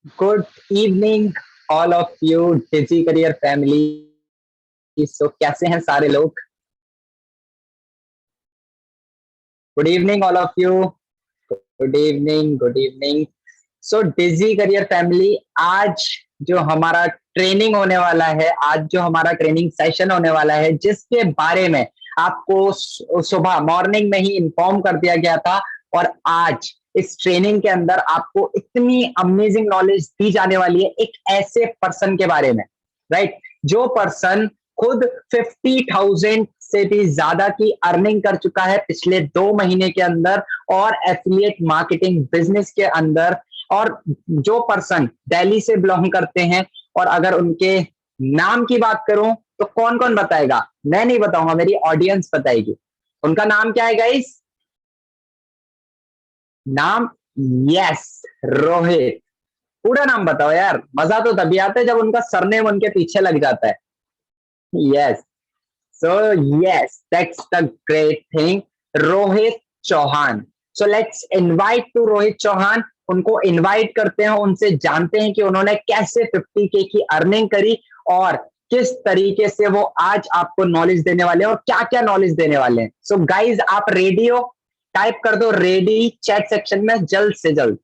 Good evening, all of you, Digi Career family. So, कैसे हैं सारे लोग? Good evening, all of you. Good evening, good evening. So, Digi Career family, आज जो हमारा training होने वाला है, आज जो हमारा ट्रेनिंग सेशन होने वाला है, जिसके बारे में आपको सुबह मॉर्निंग में ही इन्फॉर्म कर दिया गया था, और आज इस ट्रेनिंग के अंदर आपको इतनी अमेजिंग नॉलेज दी जाने वाली है एक ऐसे पर्सन के बारे में, राइट? जो पर्सन खुद 50,000 से भी ज्यादा की अर्निंग कर चुका है पिछले 2 महीने के अंदर, और एफिलिएट मार्केटिंग बिजनेस के अंदर। और जो पर्सन दिल्ली से बिलोंग करते हैं, और अगर उनके नाम की बात करूं तो कौन कौन बताएगा? मैं नहीं बताऊंगा, मेरी ऑडियंस बताएगी। उनका नाम क्या है गाइस? नाम? यस, रोहित। पूरा नाम बताओ यार, मजा तो तभी आता है जब उनका सरनेम उनके पीछे लग जाता है। Yes, so yes, that's the great thing. Rohit Chauhan. So let's invite to Rohit Chauhan. उनको इनवाइट करते हैं, उनसे जानते हैं कि उन्होंने कैसे 50K की अर्निंग करी और किस तरीके से वो आज आपको नॉलेज देने वाले हैं और क्या क्या नॉलेज देने वाले हैं। सो गाइज, आप रेडी हो? टाइप कर दो रेडी चैट सेक्शन में जल्द से जल्द।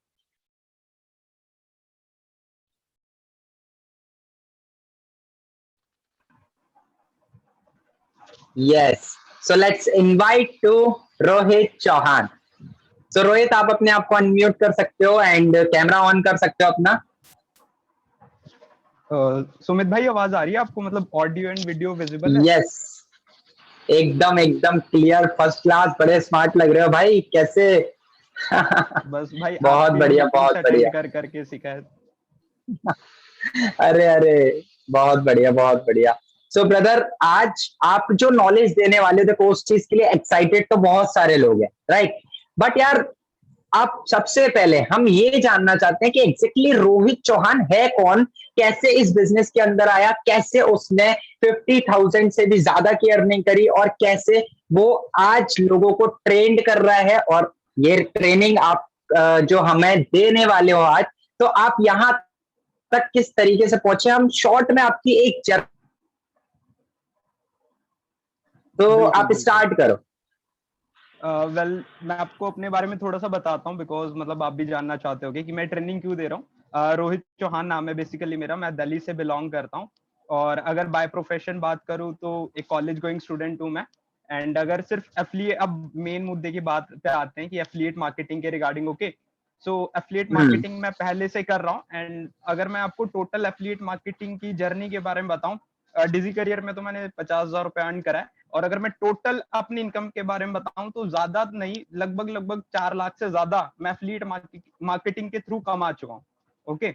Yes, so let's invite to Rohit Chauhan. तो रोहित, आप अपने आप को अनम्यूट कर सकते हो एंड कैमरा ऑन कर सकते हो अपना। सुमित भाई, आवाज आ रही है आपको? मतलब ऑडियो एंड वीडियो विजिबल है? यस, एकदम एकदम क्लियर, फर्स्ट क्लास। बड़े स्मार्ट लग रहे हो भाई, कैसे? बस भाई, बहुत आपकी बढ़िया, मीटिंग्स बहुत बढ़िया। अटेंड कर करके सीखा है। अरे अरे, बहुत बढ़िया, बहुत बढ़िया। सो ब्रदर, आज आप जो नॉलेज देने वाले थे उस चीज के लिए एक्साइटेड तो बहुत सारे लोग हैं, राइट? बट यार, आप सबसे पहले हम ये जानना चाहते हैं कि एग्जैक्टली रोहित चौहान है कौन, कैसे इस बिजनेस के अंदर आया, कैसे उसने 50,000 से भी ज्यादा की अर्निंग करी, और कैसे वो आज लोगों को ट्रेंड कर रहा है। और ये ट्रेनिंग आप जो हमें देने वाले हो आज, तो आप यहां तक किस तरीके से पहुंचे, हम शॉर्ट में आपकी एक जर्नी, तो बिल्कुल आप बिल्कुल। स्टार्ट करो। वेल, मैं आपको अपने बारे में थोड़ा सा बताता हूँ, बिकॉज मतलब आप भी जानना चाहते होगे कि मैं ट्रेनिंग क्यों दे रहा हूँ। रोहित चौहान नाम है बेसिकली मेरा, मैं दिल्ली से बिलोंग करता हूँ। और अगर बाय प्रोफेशन बात करूँ तो एक कॉलेज गोइंग स्टूडेंट हूँ मैं। एंड अगर सिर्फ एफिलिएट, अब मेन मुद्दे की बात पे आते हैं कि एफिलिएट मार्केटिंग के रिगार्डिंग, ओके। सो एफिलिएट मार्केटिंग मैं पहले से कर रहा हूँ। एंड अगर मैं आपको टोटल एफिलिएट मार्केटिंग की जर्नी के बारे में बताऊं, डिजी करियर में तो मैंने 50,000 रुपए अर्न करा है। और अगर मैं टोटल अपनी इनकम के बारे में बताऊं तो ज्यादा नहीं, लगभग लगभग 4 लाख से ज्यादा मैं एफिलिएट मार्केटिंग के थ्रू कमा चुका हूँ, ओके।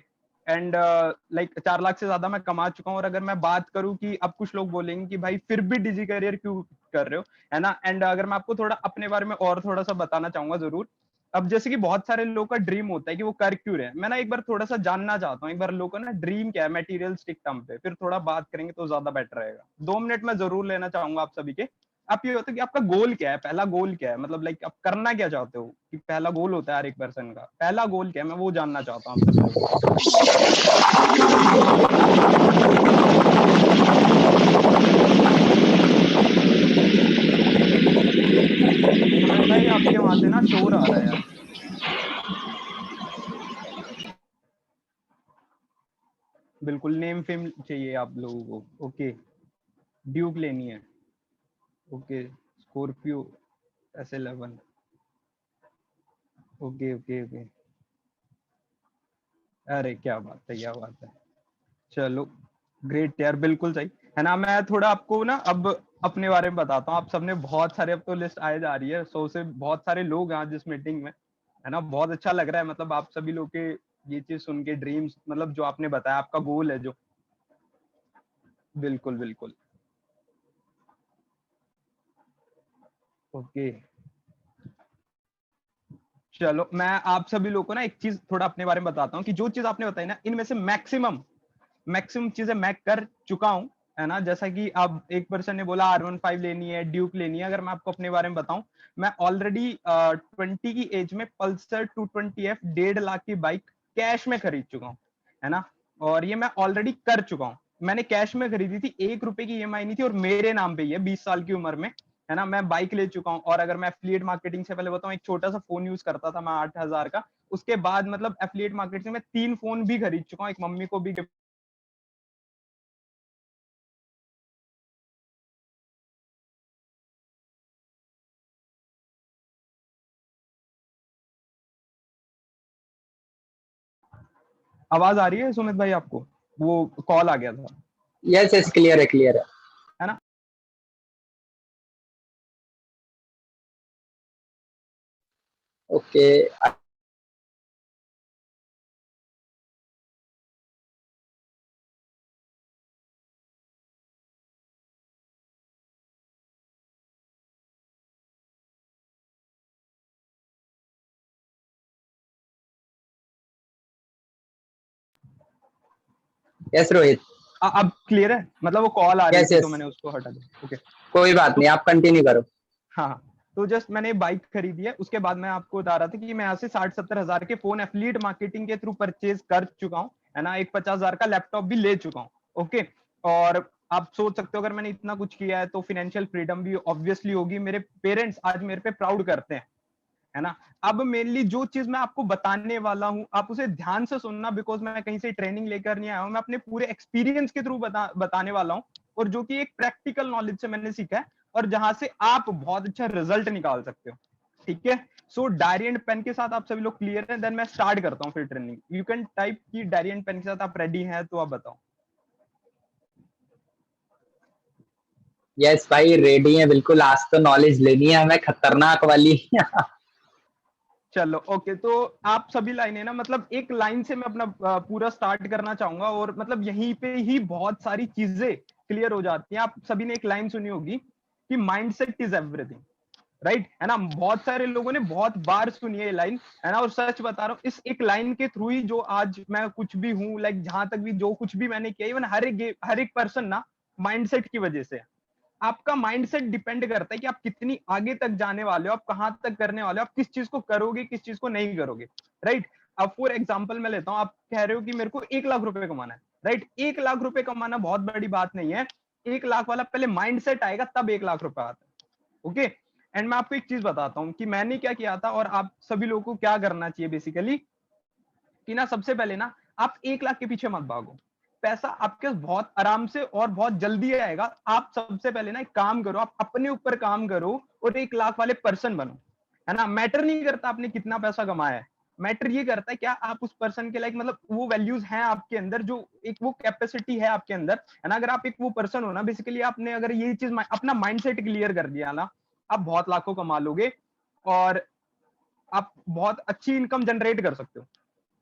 एंड लाइक 4 लाख से ज्यादा मैं कमा चुका हूँ। और अगर मैं बात करूं कि अब कुछ लोग बोलेंगे कि भाई फिर भी डिजी करियर क्यों कर रहे हो, है ना। एंड अगर मैं आपको थोड़ा अपने बारे में और थोड़ा सा बताना चाहूंगा जरूर। अब जैसे कि बहुत सारे लोगों का ड्रीम होता है कि वो कर क्यों रहे हैं, मैं ना एक बार थोड़ा सा जानना चाहता हूँ, एक बार लोगों का ना ड्रीम क्या है मटेरियलिस्टिक टर्म पे, फिर थोड़ा बात करेंगे तो ज्यादा बेटर रहेगा। 2 मिनट में जरूर लेना चाहूंगा आप सभी के। आप ये होता है कि आपका गोल क्या है, पहला गोल क्या है, मतलब लाइक आप करना क्या चाहते हो, कि पहला गोल होता है हर एक पर्सन का, पहला गोल क्या है, मैं वो जानना चाहता हूँ आप सभी लोगों से। सुमित भाई, आपके वहां से ना शोर आ रहा है यार। बिल्कुल, नेम फेम चाहिए आप लोगों को, ओके। ड्यूक लेनी है, okay. Scorpio S11, okay okay okay. अरे क्या बात है, क्या बात है। चलो, ग्रेट यार, बिल्कुल सही है ना। मैं थोड़ा आपको ना अब अपने बारे में बताता हूँ। आप सबने बहुत सारे, अब तो लिस्ट आए जा रही है 100 से बहुत सारे लोग हैं आज इस मीटिंग में, है ना। बहुत अच्छा लग रहा है, मतलब आप सभी लोग के ये चीज सुन के, ड्रीम्स, मतलब जो आपने बताया आपका गोल है जो। बिल्कुल बिल्कुल, ओके। चलो, मैं आप सभी लोगों को ना एक चीज थोड़ा अपने बारे में बताता हूँ कि जो चीज आपने बताई ना, इनमें से मैक्सिमम मैक्सिमम चीजें मैं कर चुका हूँ, है ना। जैसा कि अब एक पर्सन ने बोला R15 लेनी है, ड्यूक लेनी है। अगर मैं आपको अपने बारे में बताऊं, मैं ऑलरेडी 20 की एज में पल्सर 220F 1.5 लाख की बाइक कैश में खरीद चुका हूँ, है ना। और ये मैं ऑलरेडी कर चुका हूँ। मैंने कैश में खरीदी थी, 1 रुपए की ईएमआई नहीं थी, और मेरे नाम पे ही है 20 साल की उम्र में, है ना। मैं बाइक ले चुका हूँ, और अगर मैं एफिलिएट मार्केटिंग से पहले बताऊं, एक छोटा सा फोन यूज करता था मैं 8,000 का। उसके बाद मतलब एफिलिएट मार्केट से मैं 3 फोन भी खरीद चुका हूँ, एक मम्मी को भी गिफ्ट। आवाज आ रही है सुमित भाई आपको? वो कॉल आ गया था, यस यस, क्लियर है, क्लियर है। है ना। ओके। यस रोहित। अब क्लियर है? मतलब वो कॉल आ रही यस थी तो यस, मैंने उसको हटा दिया। ओके। कोई बात तो नहीं, आप कंटिन्यू करो। हाँ, तो जस्ट मैंने बाइक खरीदी है, उसके बाद मैं आपको बता रहा था कि मैं यहाँ से 60-70 हजार के फोन एफिलिएट मार्केटिंग के थ्रू परचेज कर चुका हूँ, है ना। एक 50,000 का लैपटॉप भी ले चुका हूँ। ओके। और आप सोच सकते हो अगर मैंने इतना कुछ किया है तो फाइनेंशियल फ्रीडम भी ऑब्वियसली होगी। मेरे पेरेंट्स आज मेरे पे प्राउड करते हैं, है ना। अब मेनली जो चीज मैं आपको बताने वाला हूं, आप उसे ध्यान से सुनना, बिकॉज मैं कहीं से ट्रेनिंग लेकर नहीं आया हूं, मैं अपने पूरे एक्सपीरियंस के थ्रू बताने वाला हूं, और जो कि एक प्रैक्टिकल नॉलेज से मैंने सीखा है, और जहां से आप बहुत अच्छा रिजल्ट निकाल सकते हो। ठीक है। सो डायरी एंड पेन के साथ आप सभी लोग क्लियर हैं? देन मैं स्टार्ट करता हूँ फिर ट्रेनिंग। यू कैन टाइप की डायरी एंड पेन के साथ आप रेडी हैं, तो आप बताओ। यस भाई, रेडी है बिल्कुल, आज तो नॉलेज लेनी है हमें, खतरनाक वाली। चलो ओके। तो आप सभी लाइनें ना, मतलब एक लाइन से मैं अपना पूरा स्टार्ट करना चाहूंगा, और मतलब यहीं पे ही बहुत सारी चीजें क्लियर हो जाती हैं। आप सभी ने एक लाइन सुनी होगी कि माइंडसेट इज एवरीथिंग, राइट, है ना। बहुत सारे लोगों ने बहुत बार सुनी है ये लाइन, है ना। और सच बता रहा हूँ, इस एक लाइन के थ्रू ही जो आज मैं कुछ भी हूँ, लाइक जहां तक भी जो कुछ भी मैंने किया, इवन हर एक पर्सन ना माइंडसेट की वजह से। आपका माइंडसेट डिपेंड करता है कि आप कितनी आगे तक जाने वाले हो, आप कहां तक करने वाले हो, आप किस चीज को करोगे, किस चीज को नहीं करोगे, राइट। अब फॉर एग्जाम्पल मैं लेता हूं, आप कह रहे हो कि मेरे को 1 लाख रुपए कमाना है, राइट। 1 लाख रुपए कमाना बहुत बड़ी बात नहीं है। 1 लाख वाला पहले माइंडसेट आएगा, तब 1 लाख रुपए आता है। ओके। एंड मैं आपको एक चीज बताता हूँ कि मैंने क्या किया था, और आप सभी लोगों को क्या करना चाहिए बेसिकली, कि ना सबसे पहले ना आप 1 लाख के पीछे मत भागो। पैसा आपके पास बहुत आराम से और बहुत जल्दी आएगा। आप सबसे पहले ना एक काम करो, आप अपने ऊपर काम करो, और 1 लाख वाले पर्सन बनो, है ना। मैटर नहीं करता आपने कितना पैसा कमाया है, मैटर ये करता है क्या आप उस पर्सन के लाइक, मतलब वो वैल्यूज हैं आपके अंदर, जो एक वो कैपेसिटी है आपके अंदर, है ना। अगर आप एक वो पर्सन हो ना, बेसिकली आपने अगर ये चीज अपना माइंडसेट क्लियर कर दिया ना, आप बहुत लाखों कमा लोगे, और आप बहुत अच्छी इनकम जनरेट कर सकते हो।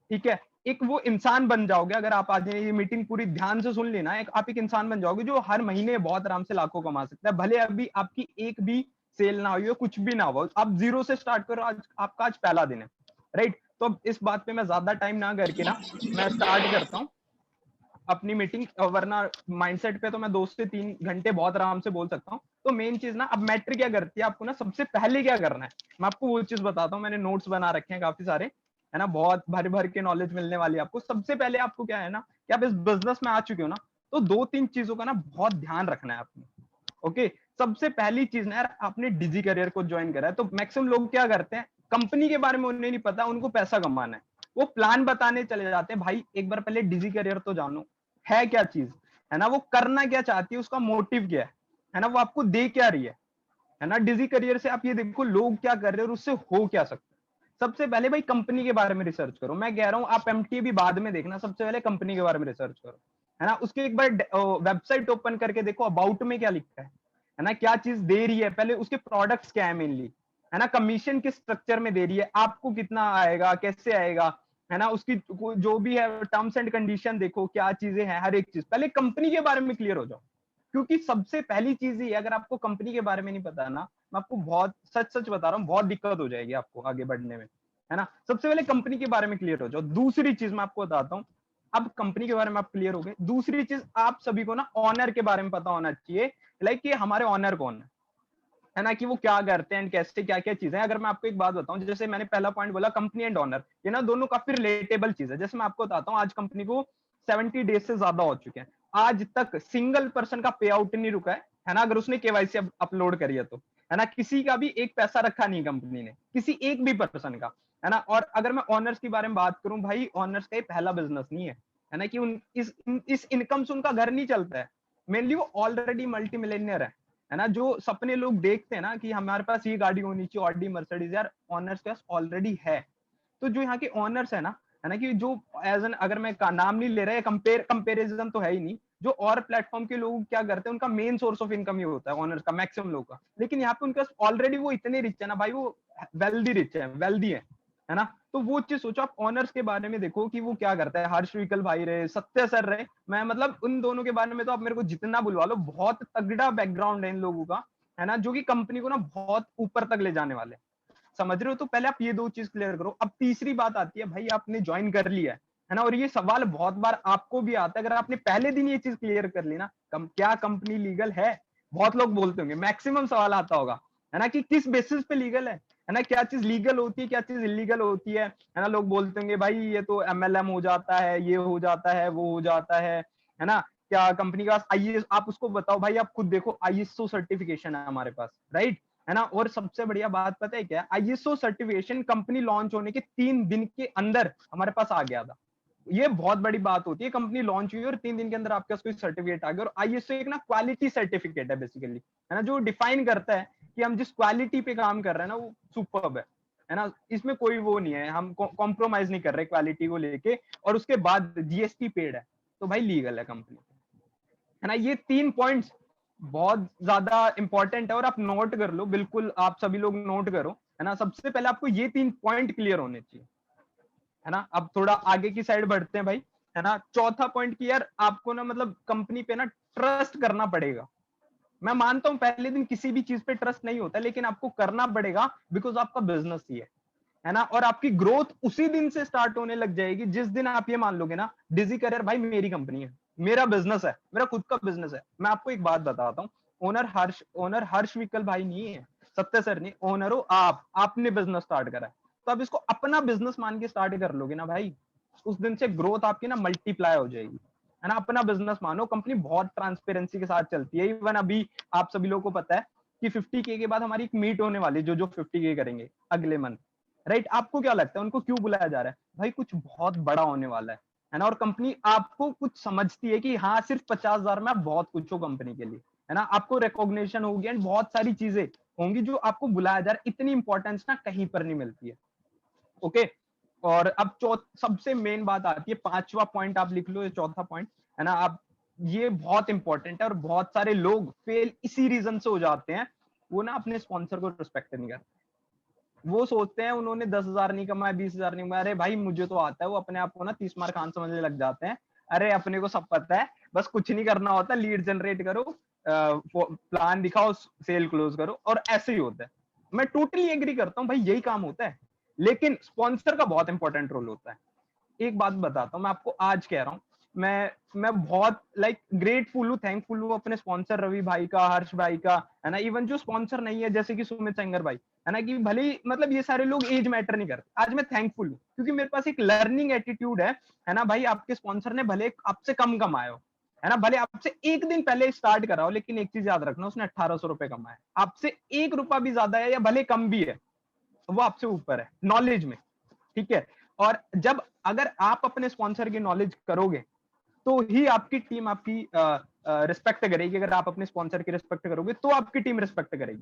ठीक है। एक वो इंसान बन जाओगे, अगर आप आज ये मीटिंग पूरी ध्यान से सुन लेना, आप एक इंसान बन जाओगे जो हर महीने बहुत आराम से लाखों कमा सकता है, भले अभी आपकी एक भी सेल ना हुई हो, कुछ भी ना हो, आप जीरो से स्टार्ट करो। आज आपका आज पहला दिन है, राइट। तो अब इस बात पे मैं ज्यादा टाइम ना करके ना, मैं स्टार्ट करता हूँ अपनी मीटिंग, वरना माइंडसेट पे तो मैं 2 से 3 घंटे बहुत आराम से बोल सकता हूँ। तो मेन चीज ना, अब मैटर क्या करती है, आपको ना सबसे पहले क्या करना है, मैं आपको वो चीज बताता हूँ। मैंने नोट्स बना रखे हैं काफी सारे, है ना, बहुत भर भर के नॉलेज मिलने वाली है आपको। सबसे पहले आपको क्या है ना, कि आप इस बिजनेस में आ चुके हो ना, तो 2-3 चीजों का ना बहुत ध्यान रखना है आपने। ओके। सबसे पहली चीज ना यार, आपने डिजी करियर को ज्वाइन करा है, तो मैक्सिमम लोग क्या करते हैं, कंपनी के बारे में उन्हें नहीं पता, उनको पैसा कमाना है, वो प्लान बताने चले जाते हैं। भाई एक बार पहले डिजी करियर तो जानो, है क्या चीज, है ना। वो करना क्या चाहती है, उसका मोटिव क्या है ना, वो आपको दे क्या रही है ना। डिजी करियर से आप ये देखो लोग क्या कर रहे हैं और उससे हो क्या सकता है। सबसे पहले भाई कंपनी के बारे में रिसर्च करो। मैं कह रहा हूं आप एमटीए भी बाद में देखना, सबसे पहले कंपनी के बारे में रिसर्च करो, है ना। उसके एक बार वेबसाइट ओपन करके देखो अबाउट में क्या लिखा है ना, क्या चीज दे रही है, पहले उसके प्रोडक्ट्स क्या है मेनली, है ना। कमीशन किस स्ट्रक्चर में दे रही है, आपको कितना आएगा, कैसे आएगा, है ना। उसकी जो भी है टर्म्स एंड कंडीशन देखो, क्या चीजें हैं, हर एक चीज पहले कंपनी के बारे में क्लियर हो जाओ। क्योंकि सबसे पहली चीज ही है, अगर आपको कंपनी के बारे में नहीं पता ना, मैं आपको बहुत सच सच बता रहा हूँ, बहुत दिक्कत हो जाएगी आपको आगे बढ़ने में, है ना। सबसे पहले कंपनी के बारे में क्लियर हो जाओ। दूसरी चीज मैं आपको बताता हूँ, अब कंपनी के बारे में आप क्लियर हो गए, दूसरी चीज आप सभी को ना ऑनर के बारे में पता होना चाहिए, लाइक कि हमारे ऑनर कौन है। है ना, कि वो क्या करते हैं एंड कैसे क्या क्या चीजें। अगर मैं आपको एक बात बताऊं, जैसे मैंने पहला पॉइंट बोला कंपनी एंड ओनर, ये ना दोनों काफी रिलेटेबल चीज है। जैसे मैं आपको बताता हूँ, आज कंपनी को 70 डेज से ज्यादा हो चुके हैं, आज तक सिंगल पर्सन का पे आउट नहीं रुका है ना, अगर उसने केवाईसी अपलोड करी है तो, है ना, किसी का भी एक पैसा रखा नहीं कंपनी ने, किसी एक भी पर्सन का, है ना। और अगर मैं ऑनर्स के बारे में बात करूं, भाई ऑनर्स का ये पहला बिजनेस नहीं है ना, कि इस इनकम से उनका घर नहीं चलता है। मेनली वो ऑलरेडी मल्टी मिलेनियर है ना। जो सपने लोग देखते हैं ना कि हमारे पास ये गाड़ी होनी चाहिए, ऑडी मर्सिडीज, यार ऑनर्स के पास ऑलरेडी है। तो जो यहाँ के ऑनर्स है ना, कि जो एज एन, अगर मैं नाम नहीं ले रहा है, कंपेरिजन तो है ही नहीं, जो और प्लेटफॉर्म के लोग क्या करते हैं, उनका मेन सोर्स ऑफ इनकम ही होता है ऑनर्स का, मैक्सिमम लोग का। लेकिन यहाँ पे उनके पास ऑलरेडी वो इतने रिच है ना भाई, वो वेल्दी रिच वेल्दी है ना। तो वो चीज सोचो आप, ऑनर्स के बारे में देखो कि वो क्या करता है। हर्ष विकल भाई रहे, सत्य सर रहे, मैं मतलब उन दोनों के बारे में तो आप मेरे को जितना बुलवा लो, बहुत तगड़ा बैकग्राउंड है इन लोगों का, है ना, जो कि कंपनी को ना बहुत ऊपर तक ले जाने वाले, समझ रहे हो। तो पहले आप ये दो चीज क्लियर करो। अब तीसरी बात आती है, भाई आपने ज्वाइन कर लिया है ना, और ये सवाल बहुत बार आपको भी आता है, अगर आपने पहले दिन ये चीज क्लियर कर ली ना, क्या कंपनी लीगल है, बहुत लोग बोलते होंगे, मैक्सिमम सवाल आता होगा, है ना, कि किस बेसिस पे लीगल है ना, क्या चीज लीगल होती है, क्या चीज इलीगल होती है ना। लोग बोलते होंगे भाई ये तो एमएलएम हो जाता है, ये हो जाता है, वो हो जाता है ना। क्या कंपनी का आईएएस, आप उसको बताओ भाई, आप खुद देखो आईएसओ सर्टिफिकेशन है हमारे पास, राइट, है ना। और सबसे बढ़िया बात पता है क्या, आईएसओ सर्टिफिकेशन कंपनी लॉन्च होने के 3 दिन के अंदर हमारे पास आ गया था। ये बहुत बड़ी बात होती है, कंपनी लॉन्च हुई और 3 दिन के अंदर आपके पास कोई सर्टिफिकेट आ गया। और आईएसओ एक ना क्वालिटी सर्टिफिकेट है बेसिकली, है ना, जो डिफाइन करता है कि हम जिस क्वालिटी पे काम कर रहे हैं ना, वो सुपर्ब है ना। इसमें कोई वो नहीं है, हम कॉम्प्रोमाइज नहीं कर रहे क्वालिटी को लेके। और उसके बाद जीएसटी पेड है, तो भाई लीगल है कंपनी, है ना। ये 3 पॉइंट्स बहुत ज्यादा इंपॉर्टेंट है, और आप नोट कर लो, बिल्कुल आप सभी लोग नोट करो, है ना। सबसे पहले आपको ये 3 पॉइंट क्लियर होने चाहिए, है ना। अब थोड़ा आगे की साइड बढ़ते हैं भाई, है ना। चौथा पॉइंट की यार आपको ना मतलब कंपनी पे ना ट्रस्ट करना पड़ेगा। मैं मानता हूं पहले दिन किसी भी चीज पे ट्रस्ट नहीं होता, लेकिन आपको करना पड़ेगा, बिकॉज आपका बिजनेस ही है ना। और आपकी ग्रोथ उसी दिन से स्टार्ट होने लग जाएगी जिस दिन आप ये मान लोगे ना, डिजी करियर भाई मेरी कंपनी है, मेरा बिजनेस है, मेरा खुद का बिजनेस है। मैं आपको एक बात बताता हूँ, ओनर हर्ष विकल भाई नहीं है, सत्य सर नहीं, ओनर हो आप, आपने बिजनेस स्टार्ट करा है, तो आप इसको अपना बिजनेस मान के स्टार्ट कर लोगे ना भाई, उस दिन से ग्रोथ आपकी ना मल्टीप्लाई हो जाएगी, है ना। अपना बिजनेस मानो, कंपनी बहुत ट्रांसपेरेंसी के साथ चलती है। इवन अभी आप सभी लोगों को पता है कि 50K के बाद हमारी एक मीट होने वाली है, जो 50K करेंगे अगले मंथ, राइट। आपको क्या लगता है उनको क्यों बुलाया जा रहा है, भाई कुछ बहुत बड़ा होने वाला है ना। और कंपनी आपको कुछ समझती है कि हाँ सिर्फ 50,000 में आप बहुत कुछ हो कंपनी के लिए, है ना। आपको रिकॉग्निशन होगी एंड बहुत सारी चीजें होंगी जो आपको बुलाया जा रहा है, इतनी इंपॉर्टेंस ना कहीं पर नहीं मिलती है, ओके। और अब सबसे मेन बात आती है, पांचवा पॉइंट आप लिख लो, ये चौथा पॉइंट, है ना। आप ये बहुत इंपॉर्टेंट है, और बहुत सारे लोग फेल इसी रीजन से हो जाते हैं, वो ना अपने स्पॉन्सर को रिस्पेक्ट नहीं करते। वो सोचते हैं उन्होंने 10,000 नहीं कमाया, 20,000 नहीं कमाया, अरे भाई मुझे तो आता है, वो अपने आप को ना 30 मार खान समझने लग जाते हैं। अरे अपने को सब पता है, बस कुछ नहीं करना होता, लीड जनरेट करो, प्लान दिखाओ, सेल क्लोज करो, और ऐसे ही होता है। मैं टोटली एग्री करता हूँ भाई, यही काम होता है, लेकिन स्पॉन्सर का बहुत इंपॉर्टेंट रोल होता है। एक बात बताता हूँ मैं आपको, आज कह रहा हूँ, मैं बहुत ग्रेटफुल हूँ, थैंकफुल हूँ अपने स्पॉन्सर रवि भाई का, हर्ष भाई का, है ना। इवन जो स्पॉन्सर नहीं है जैसे कि सुमित सेंगर भाई, है ना, कि भले ही मतलब ये सारे लोग एज मैटर नहीं करते, आज मैं थैंकफुल हूँ क्योंकि मेरे पास एक लर्निंग एटीट्यूड है ना भाई। आपके स्पॉन्सर ने भले आपसे कम कमाए हो, है ना, भले आपसे एक दिन पहले स्टार्ट करा हो, लेकिन एक चीज याद रखना, उसने 1,800 रुपए कमाए, आपसे 1 रुपया भी ज्यादा है या भले कम भी है, वो आपसे ऊपर है नॉलेज में, ठीक है। और जब अगर आप अपने स्पॉन्सर की नॉलेज करोगे, तो ही आपकी टीम आपकी रिस्पेक्ट करेगी। अगर आप अपने स्पॉन्सर की रिस्पेक्ट करोगे तो आपकी टीम रिस्पेक्ट करेगी,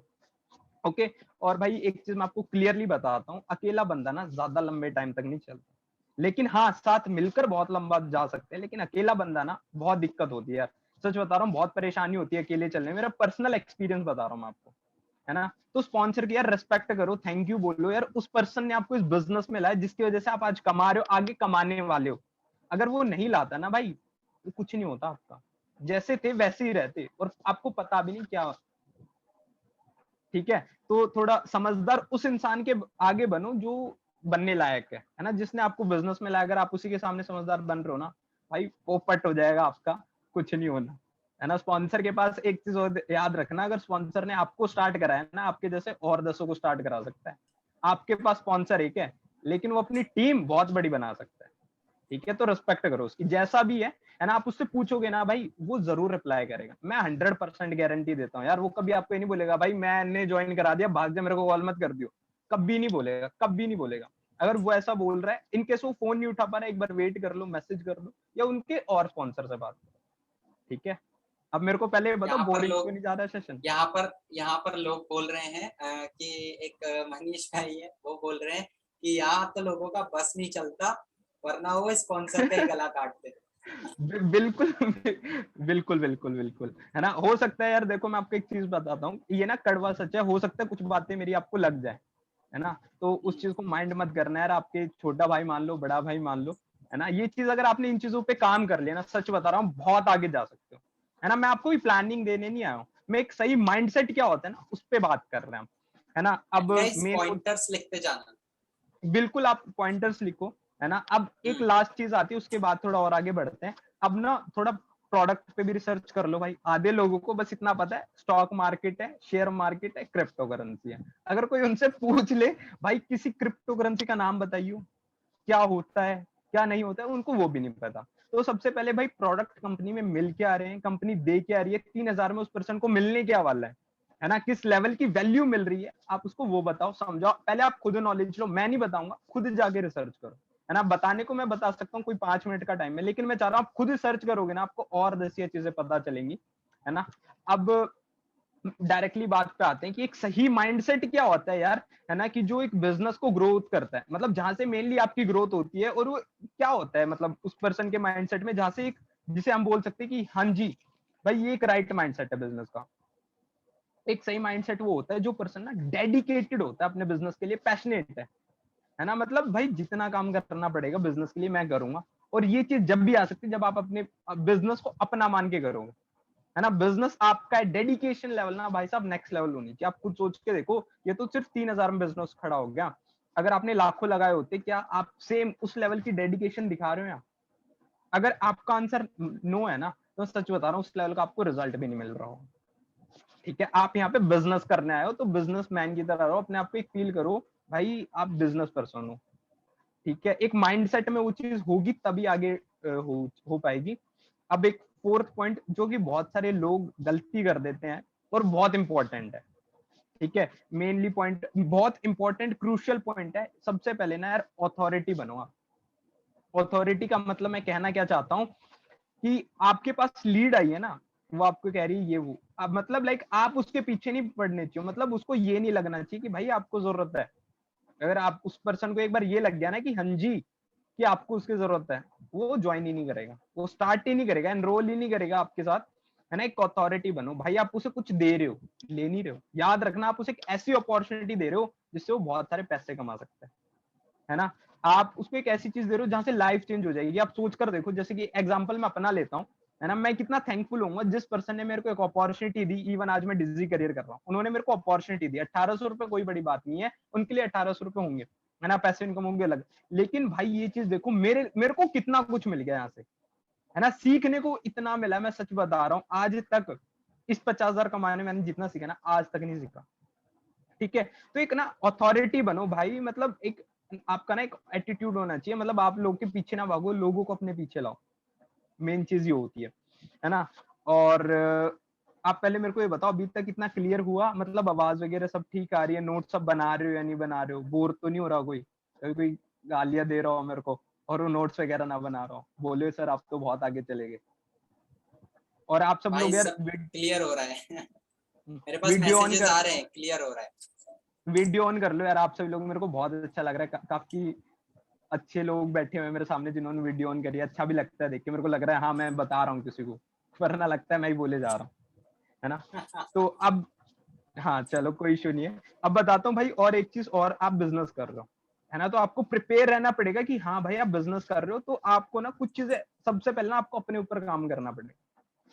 ओके। और भाई एक चीज मैं आपको क्लियरली बताता हूँ, अकेला बंदा ना ज्यादा लंबे टाइम तक नहीं चलता, लेकिन हाँ साथ मिलकर बहुत लंबा जा सकते हैं, लेकिन अकेला बंदा ना बहुत दिक्कत होती है यार, सच बता रहा हूँ, बहुत परेशानी होती है अकेले चलने में, मेरा पर्सनल एक्सपीरियंस बता रहा हूँ मैं आपको, है ना। तो स्पॉन्सर की यार रिस्पेक्ट करो, थैंक यू बोलो यार, उस पर्सन ने आपको इस बिजनेस में लाया जिसकी वजह से आप आज कमा रहे हो, आगे कमाने वाले हो। अगर वो नहीं लाता ना भाई, तो कुछ नहीं होता आपका, जैसे थे वैसे ही रहते, और आपको पता भी नहीं क्या, ठीक है। तो थोड़ा समझदार उस इंसान के आगे बनो जो बनने लायक है ना, जिसने आपको बिजनेस में लाया, अगर आप उसी के सामने समझदार बन रहे हो ना भाई, पोपट हो जाएगा आपका, कुछ नहीं होना, है ना। स्पॉन्सर के पास एक चीज और याद रखना, अगर स्पॉन्सर ने आपको स्टार्ट कराया है ना, आपके जैसे और 10 को स्टार्ट करा सकता है। आपके पास स्पॉन्सर एक है, लेकिन वो अपनी टीम बहुत बड़ी बना सकता है। ठीक है, तो रिस्पेक्ट करो उसकी, जैसा भी है ना। आप उससे पूछोगे ना भाई, वो जरूर रिप्लाई करेगा। मैं 100% गारंटी देता हूँ यार, वो कभी आपको ये नहीं बोलेगा भाई मैंने ज्वाइन करा दिया, भाग जा, मेरे को कॉल मत कर दियो। कभी नहीं बोलेगा, कभी नहीं बोलेगा। अगर वो ऐसा बोल रहा है, इनकेस वो फोन नहीं उठा पा रहा है, एक बार वेट कर लो, मैसेज कर लो, या उनके और स्पॉन्सर से बात करो। ठीक है, अब मेरे को पहले ये बताओ, यहाँ पर बोरिंग क्यों लोग नहीं जा रहा है सेशन? यहाँ पर लोग बोल रहे हैं कि एक मनीष भाई है, वो बोल रहे हैं कि यहाँ तो लोगों का बस नहीं चलता, वरना वो स्पॉन्सर का ही गला काटते। बिल्कुल बिल्कुल बिल्कुल बिल्कुल, है ना। हो सकता है यार, देखो मैं आपको एक चीज बताता हूँ, ये ना कड़वा सच है, हो सकता है कुछ बातें मेरी आपको लग जाए, है ना। तो उस चीज को माइंड मत करना यार, आपके छोटा भाई मान लो, बड़ा भाई मान लो, है ना। ये चीज अगर आपने इन चीजों पे काम कर लिया ना, सच बता रहा हूँ, बहुत आगे जा सकते हो, है ना। मैं आपको भी प्लानिंग देने नहीं आया हूँ, मैं एक सही माइंडसेट क्या होता है ना, उस पर बात कर रहे हैं हम, है ना। अब गाइस मेन, पॉइंटर्स लिखते जाना। बिल्कुल आप पॉइंटर्स लिखो, है ना। अब एक लास्ट चीज आती है, उसके बाद थोड़ा और आगे बढ़ते हैं। अब ना थोड़ा प्रोडक्ट पे भी रिसर्च कर लो भाई। आधे लोगों को बस इतना पता है, स्टॉक मार्केट है, शेयर मार्केट है, क्रिप्टो करेंसी है। अगर कोई उनसे पूछ ले भाई किसी क्रिप्टो करेंसी का नाम बताइए, क्या होता है क्या नहीं होता है, उनको वो भी नहीं पता। तो सबसे पहले भाई, प्रोडक्ट कंपनी में मिल के आ रहे हैं, कंपनी दे के आ रही है, 3,000 में उस पर्सन को मिलने क्या वाला है ना, किस लेवल की वैल्यू मिल रही है, आप उसको वो बताओ, समझाओ। पहले आप खुद नॉलेज लो, मैं नहीं बताऊंगा, खुद जाके रिसर्च करो, है ना। बताने को मैं बता सकता हूँ, कोई 5 मिनट का टाइम है, लेकिन मैं चाह रहा हूँ आप खुद सर्च करोगे ना, आपको और 10 चीजें पता चलेंगी, है ना। अब डायरेक्टली बात पे आते हैं कि एक सही माइंडसेट क्या होता है यार, है ना, कि जो एक बिजनेस को ग्रोथ करता है, मतलब जहां से मेनली आपकी ग्रोथ होती है, और वो क्या होता है, मतलब उस पर्सन के माइंडसेट में, जहां से एक, जिसे हम बोल सकते हैं कि हाँ जी भाई, ये एक राइट माइंडसेट है बिजनेस का। एक सही माइंडसेट वो होता है जो पर्सन ना डेडिकेटेड होता है अपने बिजनेस के लिए, पैशनेट है ना। मतलब भाई जितना काम करना पड़ेगा बिजनेस के लिए मैं करूंगा। और ये चीज जब भी आ सकती है जब आप अपने बिजनेस को अपना मान के करोगे, है ना। बिजनेस आपका है, डेडिकेशन लेवल ना भाई साहब नेक्स्ट लेवल होनी चाहिए। आप खुद सोच के देखो, ये तो सिर्फ 3,000 में बिजनेस खड़ा हो गया, अगर आपने लाखों लगाए होते, क्या आप सेम उस लेवल की डेडिकेशन दिखा रहे हो यहाँ? अगर आपका आंसर नो है ना, तो सच बता रहा हूँ, उस लेवल का आपको रिजल्ट भी नहीं मिल रहा हो। ठीक है, आप यहाँ पे बिजनेस करने आए हो, तो बिजनेस मैन की तरह रहो, अपने आप को एक फील करो भाई आप बिजनेस पर्सन हो। ठीक है, एक माइंडसेट में वो चीज होगी तभी आगे हो पाएगी। अब एक फोर्थ पॉइंट जो कि बहुत सारे लोग गलती कर देते हैं, और बहुत इंपॉर्टेंट है, ठीक है, मेनली पॉइंट बहुत इंपॉर्टेंट क्रूशियल पॉइंट है। सबसे पहले ना यार, अथॉरिटी बनो आप। अथॉरिटी का मतलब मैं कहना क्या चाहता हूँ, कि आपके पास लीड आई है ना, वो आपको कह रही है ये वो, अब मतलब लाइक आप उसके पीछे नहीं पड़ने चाहिए, मतलब उसको ये नहीं लगना चाहिए कि भाई आपको जरूरत है। अगर आप उस पर्सन को एक बार ये लग गया ना कि हाँ जी, कि आपको उसकी जरूरत है, वो ज्वाइन ही नहीं करेगा, वो स्टार्ट ही नहीं करेगा, एनरोल ही नहीं करेगा आपके साथ, है ना। एक अथॉरिटी बनो भाई, आप उसे कुछ दे रहे हो, ले नहीं रहे हो, याद रखना, आप उसे एक ऐसी अपॉर्चुनिटी दे रहे हो जिससे वो बहुत सारे पैसे कमा सकता है ना। आप उसको एक ऐसी चीज दे रहे हो जहां से लाइफ चेंज हो जाएगी। आप सोच कर देखो, जैसे कि एग्जांपल मैं अपना लेता हूँ, है ना, मैं कितना थैंकफुल हूँ जिस पर्सन ने मेरे को एक अपॉर्चुनिटी दी। इवन आज मैं डिजी करियर कर रहा हूँ, उन्होंने मेरे को अपॉर्चुनिटी दी। 1,800 रुपए कोई बड़ी बात नहीं है, उनके लिए 1,800 रुपए होंगे, है ना, पैसे इनकम होंगे अलग। लेकिन भाई ये चीज देखो, मेरे को कितना कुछ मिल गया यहाँ से, है ना, सीखने को इतना मिला। मैं सच बता रहा हूँ, आज तक इस 50,000 कमाने में मैंने जितना सीखा ना, आज तक नहीं सीखा। ठीक है, तो एक ना अथॉरिटी बनो भाई, मतलब एक आपका ना एक एटीट्यूड होना चाहिए, मतलब आप लोग के पीछे ना भागो, लोगों को अपने पीछे लाओ। मेन चीज ये होती है ना। और आप पहले मेरे को ये बताओ, अभी तक इतना क्लियर हुआ, मतलब आवाज वगैरह सब ठीक आ रही है, नोट सब बना रहे हो या नहीं बना रहे हो, बोर तो नहीं हो रहा कोई, कभी कोई गालियां दे रहा हो मेरे को और वो नोट्स वगैरह ना बना रहा हो, बोले सर आप तो बहुत आगे चले गए। और आप सब भाई लोग यार सब क्लियर हो रहा है। मेरे पास वीडियो ऑन मैसेजेस कर आ रहे लो, हैं, क्लियर हो रहा है। वीडियो ऑन कर लो यार, आप सभी लोग, मेरे को बहुत अच्छा लग रहा है, काफी अच्छे लोग बैठे हुए हैं मेरे सामने जिन्होंने वीडियो ऑन करी है। अच्छा भी लगता है देख के, मेरे को लग रहा है हाँ मैं बता रहा हूँ किसी को, वरना लगता है मैं ही बोले जा रहा हूँ, है ना। तो अब हाँ चलो कोई इशू नहीं है। अब बताता हूँ भाई, और एक चीज, और आप बिजनेस कर रहे हो, है ना, तो आपको प्रिपेयर रहना पड़ेगा कि हाँ भाई आप बिजनेस कर रहे हो, तो आपको ना कुछ चीजें, सबसे पहले ना आपको अपने ऊपर काम करना पड़ेगा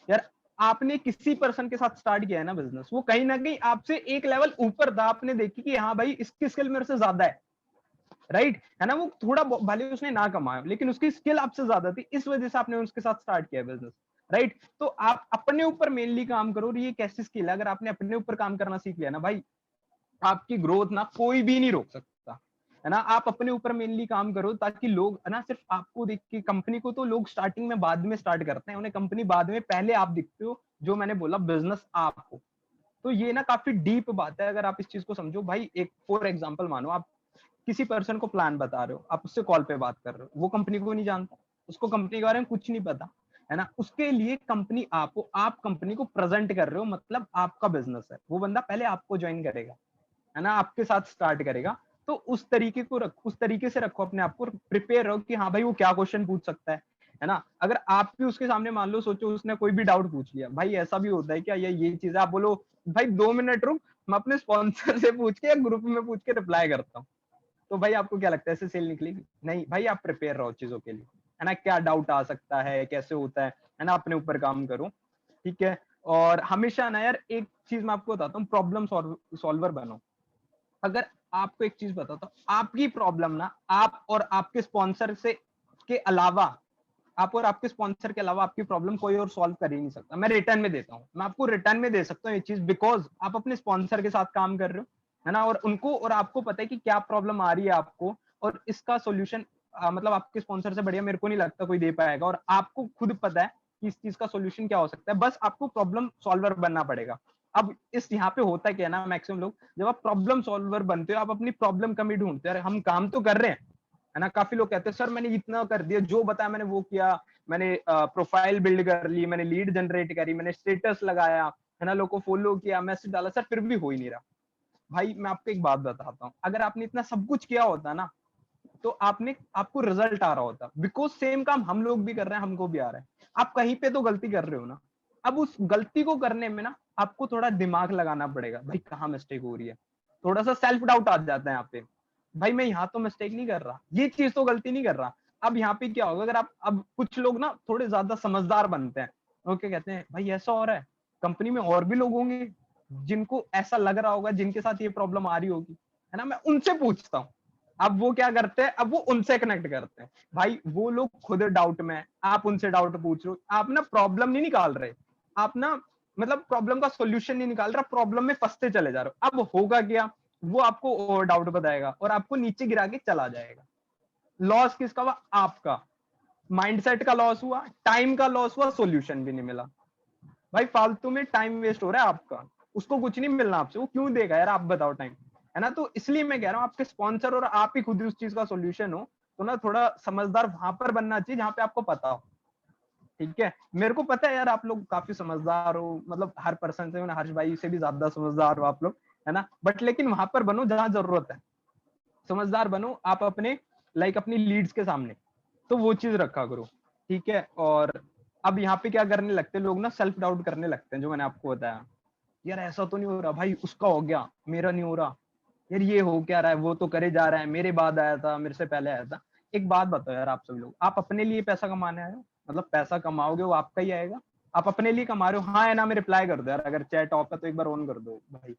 यार। आपने किसी पर्सन के साथ स्टार्ट किया है ना बिजनेस, वो कहीं ना कहीं आपसे एक लेवल ऊपर था, आपने देखी कि हाँ भाई इसकी स्किल मेरे से ज्यादा है, है ना। वो थोड़ा भले उसने ना कमाया, लेकिन उसकी स्किल आपसे ज्यादा थी, इस वजह से आपने उसके साथ स्टार्ट किया बिजनेस। राइट। तो आप अपने ऊपर मेनली काम करो, और ये कैसी स्किल है, अगर आपने अपने ऊपर काम करना सीख लिया ना भाई, आपकी ग्रोथ ना कोई भी नहीं रोक सकता, है ना। आप अपने ऊपर मेनली काम करो, ताकि लोग, है ना, सिर्फ आपको देख के, कंपनी को तो लोग स्टार्टिंग में बाद में स्टार्ट करते हैं, उन्हें कंपनी बाद में, पहले आप दिखते हो, जो मैंने बोला बिजनेस आप हो। तो ये ना काफी डीप बात है, अगर आप इस चीज को समझो भाई। एक फॉर एग्जांपल मानो आप किसी पर्सन को प्लान बता रहे हो, आप उससे कॉल पे बात कर रहे हो, वो कंपनी को नहीं जानता, उसको कंपनी के बारे में कुछ नहीं पता, है ना। उसके लिए कंपनी आपको, आप कंपनी को प्रेजेंट कर रहे हो, मतलब आपका बिजनेस है। वो बंदा पहले आपको ज्वाइन करेगा, है ना, आपके साथ स्टार्ट करेगा। तो उस तरीके को रख, उस तरीके से रखो अपने आप को, प्रिपेयर रहो कि हाँ भाई वो क्या क्वेश्चन पूछ सकता है ना। अगर आप भी उसके सामने, मान लो, सोचो उसने कोई भी डाउट पूछ लिया, भाई ऐसा भी होता है क्या, ये चीज है, आप बोलो भाई 2 मिनट रुक, मैं अपने स्पॉन्सर से पूछ के या ग्रुप में पूछ के रिप्लाई करता हूँ। तो भाई आपको क्या लगता है, ऐसे सेल निकलेगी? नहीं भाई, आप प्रिपेयर रहो चीजों के लिए, है ना। क्या डाउट आ सकता है, कैसे होता है ना, अपने ऊपर काम करो, ठीक है। और हमेशा ना यार, एक चीज मैं आपको बताता हूँ, प्रॉब्लम सॉल्वर बनो। अगर आपको एक चीज बताता हूँ, आपकी प्रॉब्लम ना, आप और आपके स्पॉन्सर से के अलावा, आप और आपके स्पॉन्सर के अलावा आपकी प्रॉब्लम कोई और सॉल्व कर ही नहीं सकता। मैं रिटर्न में देता हूँ, मैं आपको रिटर्न में दे सकता हूँ ये चीज, बिकॉज आप अपने स्पॉन्सर के साथ काम कर रहे हो, है ना। और उनको, और आपको पता है कि क्या प्रॉब्लम आ रही है आपको, और इसका सोल्यूशन, मतलब आपके स्पॉन्सर से बढ़िया मेरे को नहीं लगता कोई दे पाएगा। और आपको खुद पता है कि इस चीज का सोल्यूशन क्या हो सकता है, बस आपको प्रॉब्लम सॉल्वर बनना पड़ेगा। अब इस यहाँ पे होता क्या है ना, मैक्सिमम लोग जब आप प्रॉब्लम सॉल्वर बनते हो, आप अपनी प्रॉब्लम कम ही ढूंढते हो। अरे हम काम तो कर रहे हैं, है ना। काफी लोग कहते हैं सर मैंने इतना कर दिया, जो बताया मैंने वो किया, मैंने प्रोफाइल बिल्ड कर ली, मैंने लीड जनरेट करी, मैंने स्टेटस लगाया, है ना, लोगों को फॉलो किया, मैसेज डाला, सर फिर भी हो ही नहीं रहा। भाई मैं आपको एक बात बताता हूँ, अगर आपने इतना सब कुछ किया होता ना, तो आपको रिजल्ट आ रहा होता, बिकॉज सेम काम हम लोग भी कर रहे हैं, हमको भी आ रहा है। आप कहीं पे तो गलती कर रहे हो ना, अब उस गलती को करने में ना आपको थोड़ा दिमाग लगाना पड़ेगा, भाई कहाँ मिस्टेक हो रही है। थोड़ा सा सेल्फ डाउट आ जाता है यहाँ पे, भाई मैं यहाँ तो मिस्टेक नहीं कर रहा, ये चीज तो गलती नहीं कर रहा। अब यहाँ पे क्या होगा, अगर आप, अब कुछ लोग ना थोड़े ज्यादा समझदार बनते हैं, वो क्या कहते हैं, भाई ऐसा हो रहा है, कंपनी में और भी लोग होंगे जिनको ऐसा लग रहा होगा, जिनके साथ ये प्रॉब्लम आ रही होगी, है ना, मैं उनसे पूछता हूँ। अब वो क्या करते हैं, अब वो उनसे कनेक्ट करते हैं, भाई वो लोग खुद डाउट में, आप उनसे डाउट पूछ रहे हो, आप ना प्रॉब्लम नहीं निकाल रहे, आप ना, मतलब प्रॉब्लम का सॉल्यूशन नहीं निकाल रहा, प्रॉब्लम में फंसते चले जा रहे हो। अब होगा क्या, वो आपको और डाउट बताएगा और आपको नीचे गिरा के चला जाएगा। लॉस किसका हुआ, आपका। माइंडसेट का लॉस हुआ, टाइम का लॉस हुआ, सॉल्यूशन भी नहीं मिला। भाई फालतू में टाइम वेस्ट हो रहा है आपका, उसको कुछ नहीं मिलना आपसे, वो क्यों देगा यार, आप बताओ टाइम, है ना। तो इसलिए मैं कह रहा हूँ, आपके स्पॉन्सर और आप ही खुद उस चीज का सॉल्यूशन हो, तो ना थोड़ा समझदार वहां पर बनना चाहिए जहां पे आपको पता हो, ठीक है। मेरे को पता है यार, आप लोग काफी समझदार हो, मतलब हर पर्सन से, हर्ष भाई से भी ज्यादा समझदार हो आप लोग, है ना। बट लेकिन वहां पर बनो जहां जरूरत है, समझदार बनो आप अपने, लाइक अपनी लीड्स के सामने, तो वो चीज रखा करो, ठीक है। और अब यहाँ पे क्या करने लगते हैं लोग ना, सेल्फ डाउट करने लगते हैं, जो मैंने आपको बताया, यार ऐसा तो नहीं हो रहा, भाई उसका हो गया मेरा नहीं हो रहा, यार ये हो क्या रहा है, वो तो करे जा रहा है, मेरे बाद आया था, मेरे से पहले आया था। एक बात बताओ यार, आप सब लोग, आप अपने लिए पैसा कमाने आए हो, मतलब पैसा कमाओगे वो आपका ही आएगा, आप अपने लिए कमा रहे हो, हाँ है ना में रिप्लाई कर दो यार, अगर चैट ऑफ है तो एक बार ऑन कर दो भाई।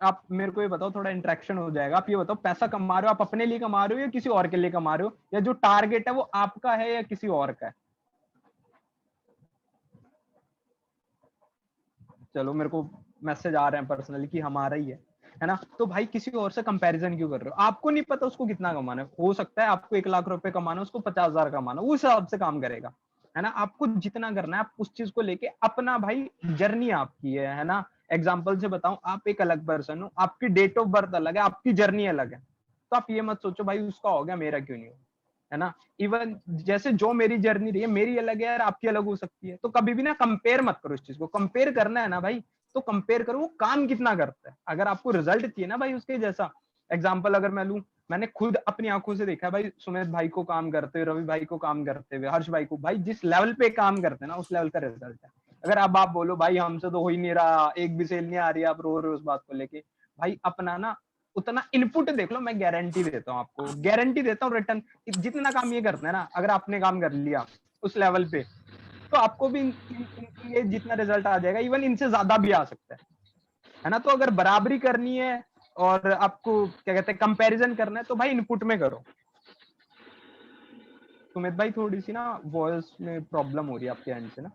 आप मेरे को ये बताओ, थोड़ा इंटरेक्शन हो जाएगा। आप ये बताओ, पैसा कमा रहे हो, आप अपने लिए कमा रहे हो या किसी और के लिए कमा रहे हो, या जो टारगेट है वो आपका है या किसी और का है? चलो मेरे को मैसेज आ रहे हैं पर्सनली कि हमारा ही है ना। तो भाई किसी और से कंपैरिजन क्यों कर रहे हो, आपको नहीं पता उसको कितना कमाना है, हो सकता है आपको 1 लाख रुपए कमाना, उसको 50,000 कमाना, उस हिसाब से काम करेगा, है ना। आपको जितना करना है, आप उस चीज को लेके अपना, भाई जर्नी आपकी है ना। एग्जाम्पल से बताऊं, आप एक अलग पर्सन हो, आपकी डेट ऑफ बर्थ अलग है, आपकी जर्नी अलग है, तो आप ये मत सोचो भाई उसका हो गया मेरा क्यों नहीं हो, है ना। इवन जैसे जो मेरी जर्नी रही है, मेरी अलग है यार, आपकी अलग हो सकती है, तो कभी भी ना कंपेयर मत करो इस चीज को। कंपेयर करना है ना भाई, तो कंपेयर करो वो काम कितना करता है, अगर आपको रिजल्ट चाहिए ना भाई उसके जैसा। एग्जाम्पल अगर मैं लूं, मैंने खुद अपनी आंखों से देखा है भाई, सुमित भाई को काम करते हुए, रवि भाई को काम करते हुए, हर्ष भाई को, भाई जिस लेवल पे काम करते हैं ना, उस लेवल का रिजल्ट है। अगर अब आप बोलो भाई हमसे तो हो ही नहीं रहा, एक भी सेल नहीं आ रही, आप रो रहे हो उस बात को लेके, भाई अपना ना उतना इनपुट देख लो, मैं गारंटी देता हूँ आपको, गारंटी देता हूँ रिटर्न। जितना काम ये करते हैं ना, अगर आपने काम कर लिया उस लेवल पे, तो आपको भी ये जितना रिजल्ट आ जाएगा, इवन इनसे ज्यादा भी आ सकता है ना। तो अगर बराबरी करनी है और आपको क्या कहते हैं कंपैरिजन करना है, तो भाई इनपुट में करो। सुमित भाई थोड़ी सी ना वॉइस में प्रॉब्लम हो रही है आपके एंड से ना,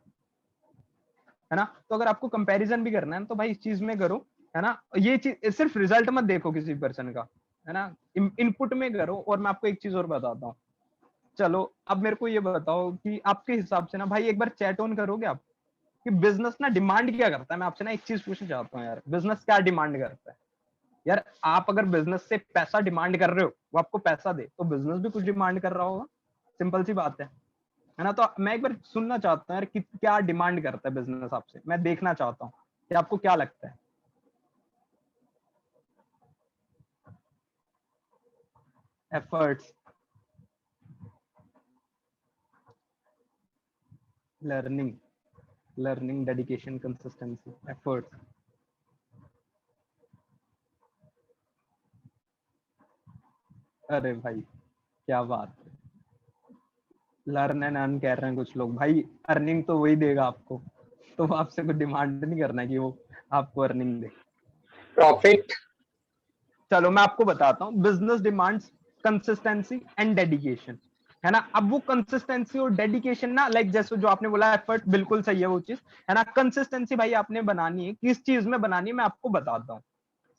है ना। तो अगर आपको कंपैरिजन भी करना है तो भाई इस चीज में करो, है ना। ये चीज सिर्फ रिजल्ट मत देखो किसी पर्सन का, है ना, इनपुट में करो। और मैं आपको एक चीज और बताता हूँ। चलो अब मेरे को ये बताओ कि आपके हिसाब से ना भाई एक बार चैट ऑन करोगे आप, कि बिजनेस ना डिमांड क्या करता है। मैं आपसे ना एक चीज पूछना चाहता हूँ यार, बिजनेस क्या डिमांड करता है यार। आप अगर बिजनेस से पैसा डिमांड कर रहे हो, वो आपको पैसा दे, तो बिजनेस भी कुछ डिमांड कर रहा होगा। सिंपल सी बात है ना। तो मैं एक बार सुनना चाहता हूँ यार कि क्या डिमांड करता है बिजनेस आपसे, मैं देखना चाहता हूँ कि आपको क्या लगता है। Efforts, learning, learning, dedication, consistency, efforts. अरे भाई क्या बात है, लर्न एंड अर्न कह रहे हैं कुछ लोग। भाई अर्निंग तो वही देगा आपको, तो आपसे कुछ डिमांड नहीं करना है कि वो आपको अर्निंग दे। प्रॉफिट। चलो मैं आपको बताता हूँ, business demands consistency and dedication, है ना। अब वो कंसिस्टेंसी और डेडिकेशन ना, लाइक जैसे जो आपने बोला एफर्ट, बिल्कुल सही है वो चीज, है ना। कंसिस्टेंसी भाई आपने बनानी है, किस चीज में बनानी है मैं आपको बताता हूँ।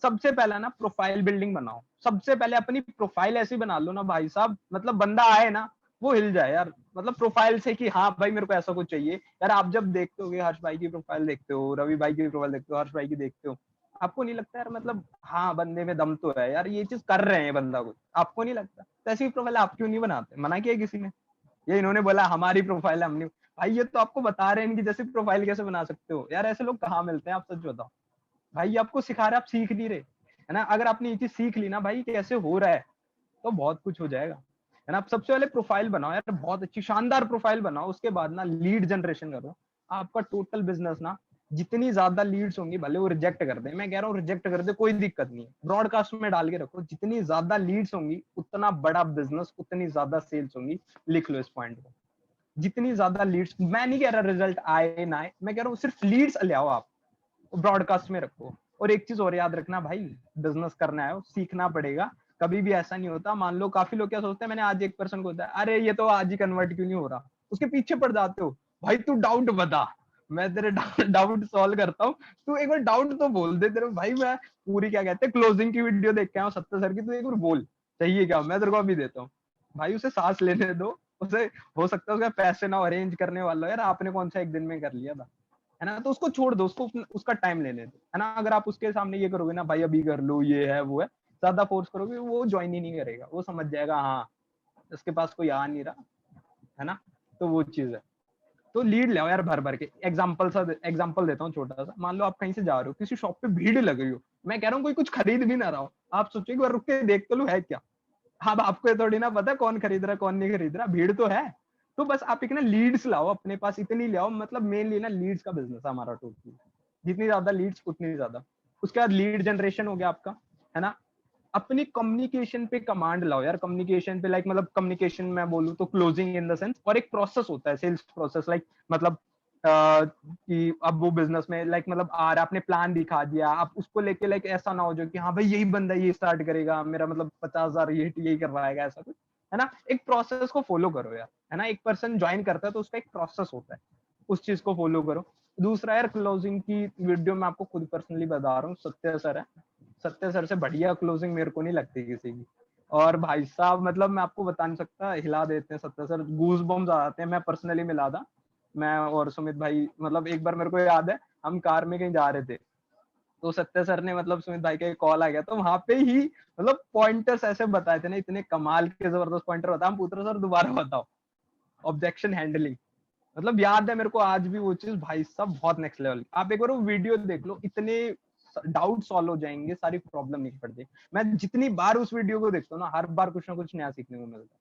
सबसे पहला ना प्रोफाइल बिल्डिंग बनाओ। सबसे पहले अपनी प्रोफाइल ऐसी बना लो ना भाई साहब, मतलब बंदा आए ना वो हिल जाए यार, मतलब प्रोफाइल से कि हाँ भाई मेरे को ऐसा कुछ चाहिए यार। आप जब देखते हो हर्ष भाई की प्रोफाइल देखते हो, रवि भाई की प्रोफाइल देखते हो, हर्ष भाई की देखते हो, आपको नहीं लगता यार मतलब हाँ बंदे में दम तो है यार, ये चीज कर रहे हैं बंदा कुछ, आपको नहीं लगता? तो ऐसी प्रोफाइल आप क्यों नहीं बनाते? मना किया किसी ने? ये इन्होंने बोला हमारी प्रोफाइल है हमने, भाई ये तो आपको बता रहे हैं इनकी जैसी प्रोफाइल कैसे बना सकते हो यार। ऐसे लोग कहाँ मिलते हैं, आप सच बताओ। भाई आपको सिखा रहे, आप सीख नहीं रहे, है ना। अगर आपने ये चीज सीख ली ना भाई कैसे हो रहा है, तो बहुत कुछ हो जाएगा, है ना। आप सबसे पहले प्रोफाइल बनाओ यार, बहुत अच्छी शानदार प्रोफाइल बनाओ। उसके बाद ना लीड जनरेशन करो। आपका टोटल बिजनेस ना, जितनी ज्यादा लीड्स होंगी, भले वो रिजेक्ट कर दे, मैं कह रहा हूँ रिजेक्ट कर दे कोई दिक्कत नहीं है, ब्रॉडकास्ट में डाल के रखो। जितनी ज्यादा लीड्स होंगी उतना बड़ा बिजनेस, उतनी ज्यादा सेल्स होंगी। लिख लो इस पॉइंट को। जितनी ज्यादा लीड्स, मैं नहीं कह रहा रिजल्ट आए ना आए, मैं कह रहा हूँ सिर्फ लीड्स ले आओ आप, ब्रॉडकास्ट में रखो। और एक चीज और याद रखना भाई, बिजनेस करना है सीखना पड़ेगा। कभी भी ऐसा नहीं होता, मान लो काफी लोग क्या सोचते हैं, मैंने आज एक पर्सन को बताया, अरे ये तो आज ही कन्वर्ट क्यों नहीं हो रहा, उसके पीछे पड़ जाते हो। भाई तू डाउट बता, मैं तेरे डाउट सॉल्व करता हूँ। तू एक बार डाउट तो बोल दे तेरे भाई, मैं पूरी क्या कहते हैं क्लोजिंग की वीडियो देख के आया हूँ सत्तर सर की, तू एक बार बोल चाहिए क्या, मैं तेरे को अभी देता हूँ। भाई उसे सांस लेने दो, उसे हो सकता है उसका पैसे ना अरेंज करने वाला हो यार, आपने कौन सा एक दिन में कर लिया था, है ना। तो उसको छोड़ दो, उसको उसका टाइम लेने दो, है ना। अगर आप उसके सामने ये करोगे ना भाई अभी कर लो ये है वो है, ज्यादा फोर्स करोगे, वो ज्वाइन ही नहीं करेगा, वो समझ जाएगा हाँ इसके पास कोई आ नहीं रहा, है ना। तो वो चीज है। तो लीड ले आओ यार भर भर के। एग्जाम्पल देता हूँ छोटा सा। मान लो आप कहीं से जा रहे हो, किसी शॉप पे भीड़ लग रही हो, मैं कह रहा हूँ कोई कुछ खरीद भी ना रहा हो, आप सोचो एक बार रुक के देख तो लो है क्या। अब आपको ये थोड़ी ना पता कौन खरीद रहा है कौन नहीं खरीद रहा, भीड़ तो है। तो बस आप एक ना लीड्स लाओ अपने पास, इतनी ले आओ, मतलब मेनली ना लीड्स का बिजनेस है हमारा टोटली। जितनी ज्यादा लीड्स उतनी ज्यादा। उसके बाद लीड जनरेशन हो गया आपका, है ना। अपनी कम्युनिकेशन पे कमांड लाओ यार, कम्युनिकेशन पे लाइक मतलब कम्युनिकेशन मैं बोलूँ तो क्लोजिंग इन द सेंस, और एक प्रोसेस होता है सेल्स प्रोसेस, लाइक मतलब कि अब वो बिजनेस में लाइक मतलब आ रहा, आपने प्लान दिखा दिया, आप उसको लेके लाइक ऐसा ना हो जो कि हाँ भाई यही बंदा ये स्टार्ट करेगा मेरा मतलब 50,000 यही करवाएगा, ऐसा कुछ, है ना। एक प्रोसेस को फॉलो करो यार, है ना। एक पर्सन ज्वाइन करता है तो उसका एक प्रोसेस होता है, उस चीज को फॉलो करो। दूसरा यार क्लोजिंग की वीडियो मैं आपको खुद पर्सनली बता रहा हूँ, सत्य सर है, सत्य सर से बढ़िया क्लोजिंग मेरे को नहीं लगती किसी की। और भाई साहब मतलब मैं आपको बता नहीं सकता, हिला देते हैं सत्य सर, गूज बम्स आ जाते हैं। मैं पर्सनली मिला था, मैं और सुमित भाई, मतलब एक बार मेरे को याद है हम कार में कहीं जा रहे थे, तो सत्य सर ने मतलब सुमित भाई का कॉल आ गया, तो वहां पे ही मतलब पॉइंटर्स ऐसे बताए थे ना, इतने कमाल के जबरदस्त पॉइंटर बताया, हम पूछ रहे सर दोबारा बताओ। ऑब्जेक्शन हैंडलिंग, मतलब याद है मेरे को आज भी वो चीज, भाई साहब बहुत नेक्स्ट लेवल। आप एक बार वो वीडियो देख लो, इतने डाउट सॉल्व हो जाएंगे, सारी प्रॉब्लम नहीं पड़ती। मैं जितनी बार उस वीडियो को देखता हूँ ना, हर बार कुछ ना कुछ नया सीखने को मिलता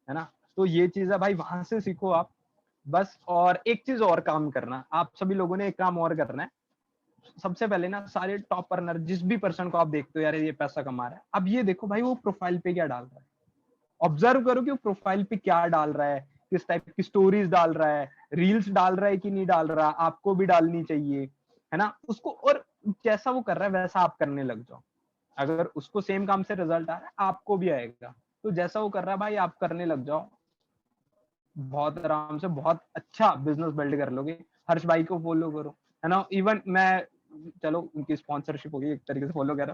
है ना। तो ये चीज है भाई, वहां से सीखो आप बस। और एक चीज और काम करना, आप सभी लोगों ने एक काम और करना है। सबसे पहले ना सारे टॉप अर्नर, जिस भी पर्सन को आप देखते हो यार ये पैसा कमा रहा है, अब ये देखो भाई वो प्रोफाइल पे क्या डाल रहा है, ऑब्जर्व करो कि वो प्रोफाइल पे क्या डाल रहा है, किस टाइप की स्टोरीज डाल रहा है, रील्स डाल रहा है कि नहीं डाल रहा, आपको भी डालनी चाहिए, है ना उसको। और जैसा वो कर रहा है वैसा आप करने लग जाओ। अगर उसको सेम काम से रिजल्ट आ रहा है आपको भी आएगा, तो जैसा वो कर रहा है भाई आप करने लग जाओ। बहुत आराम से बहुत अच्छा बिजनेस बिल्ड कर लोगे। हर्ष भाई को फॉलो करो, है ना। इवन मैं, चलो उनकी स्पॉन्सरशिप होगी एक तरीके से, फॉलो करो,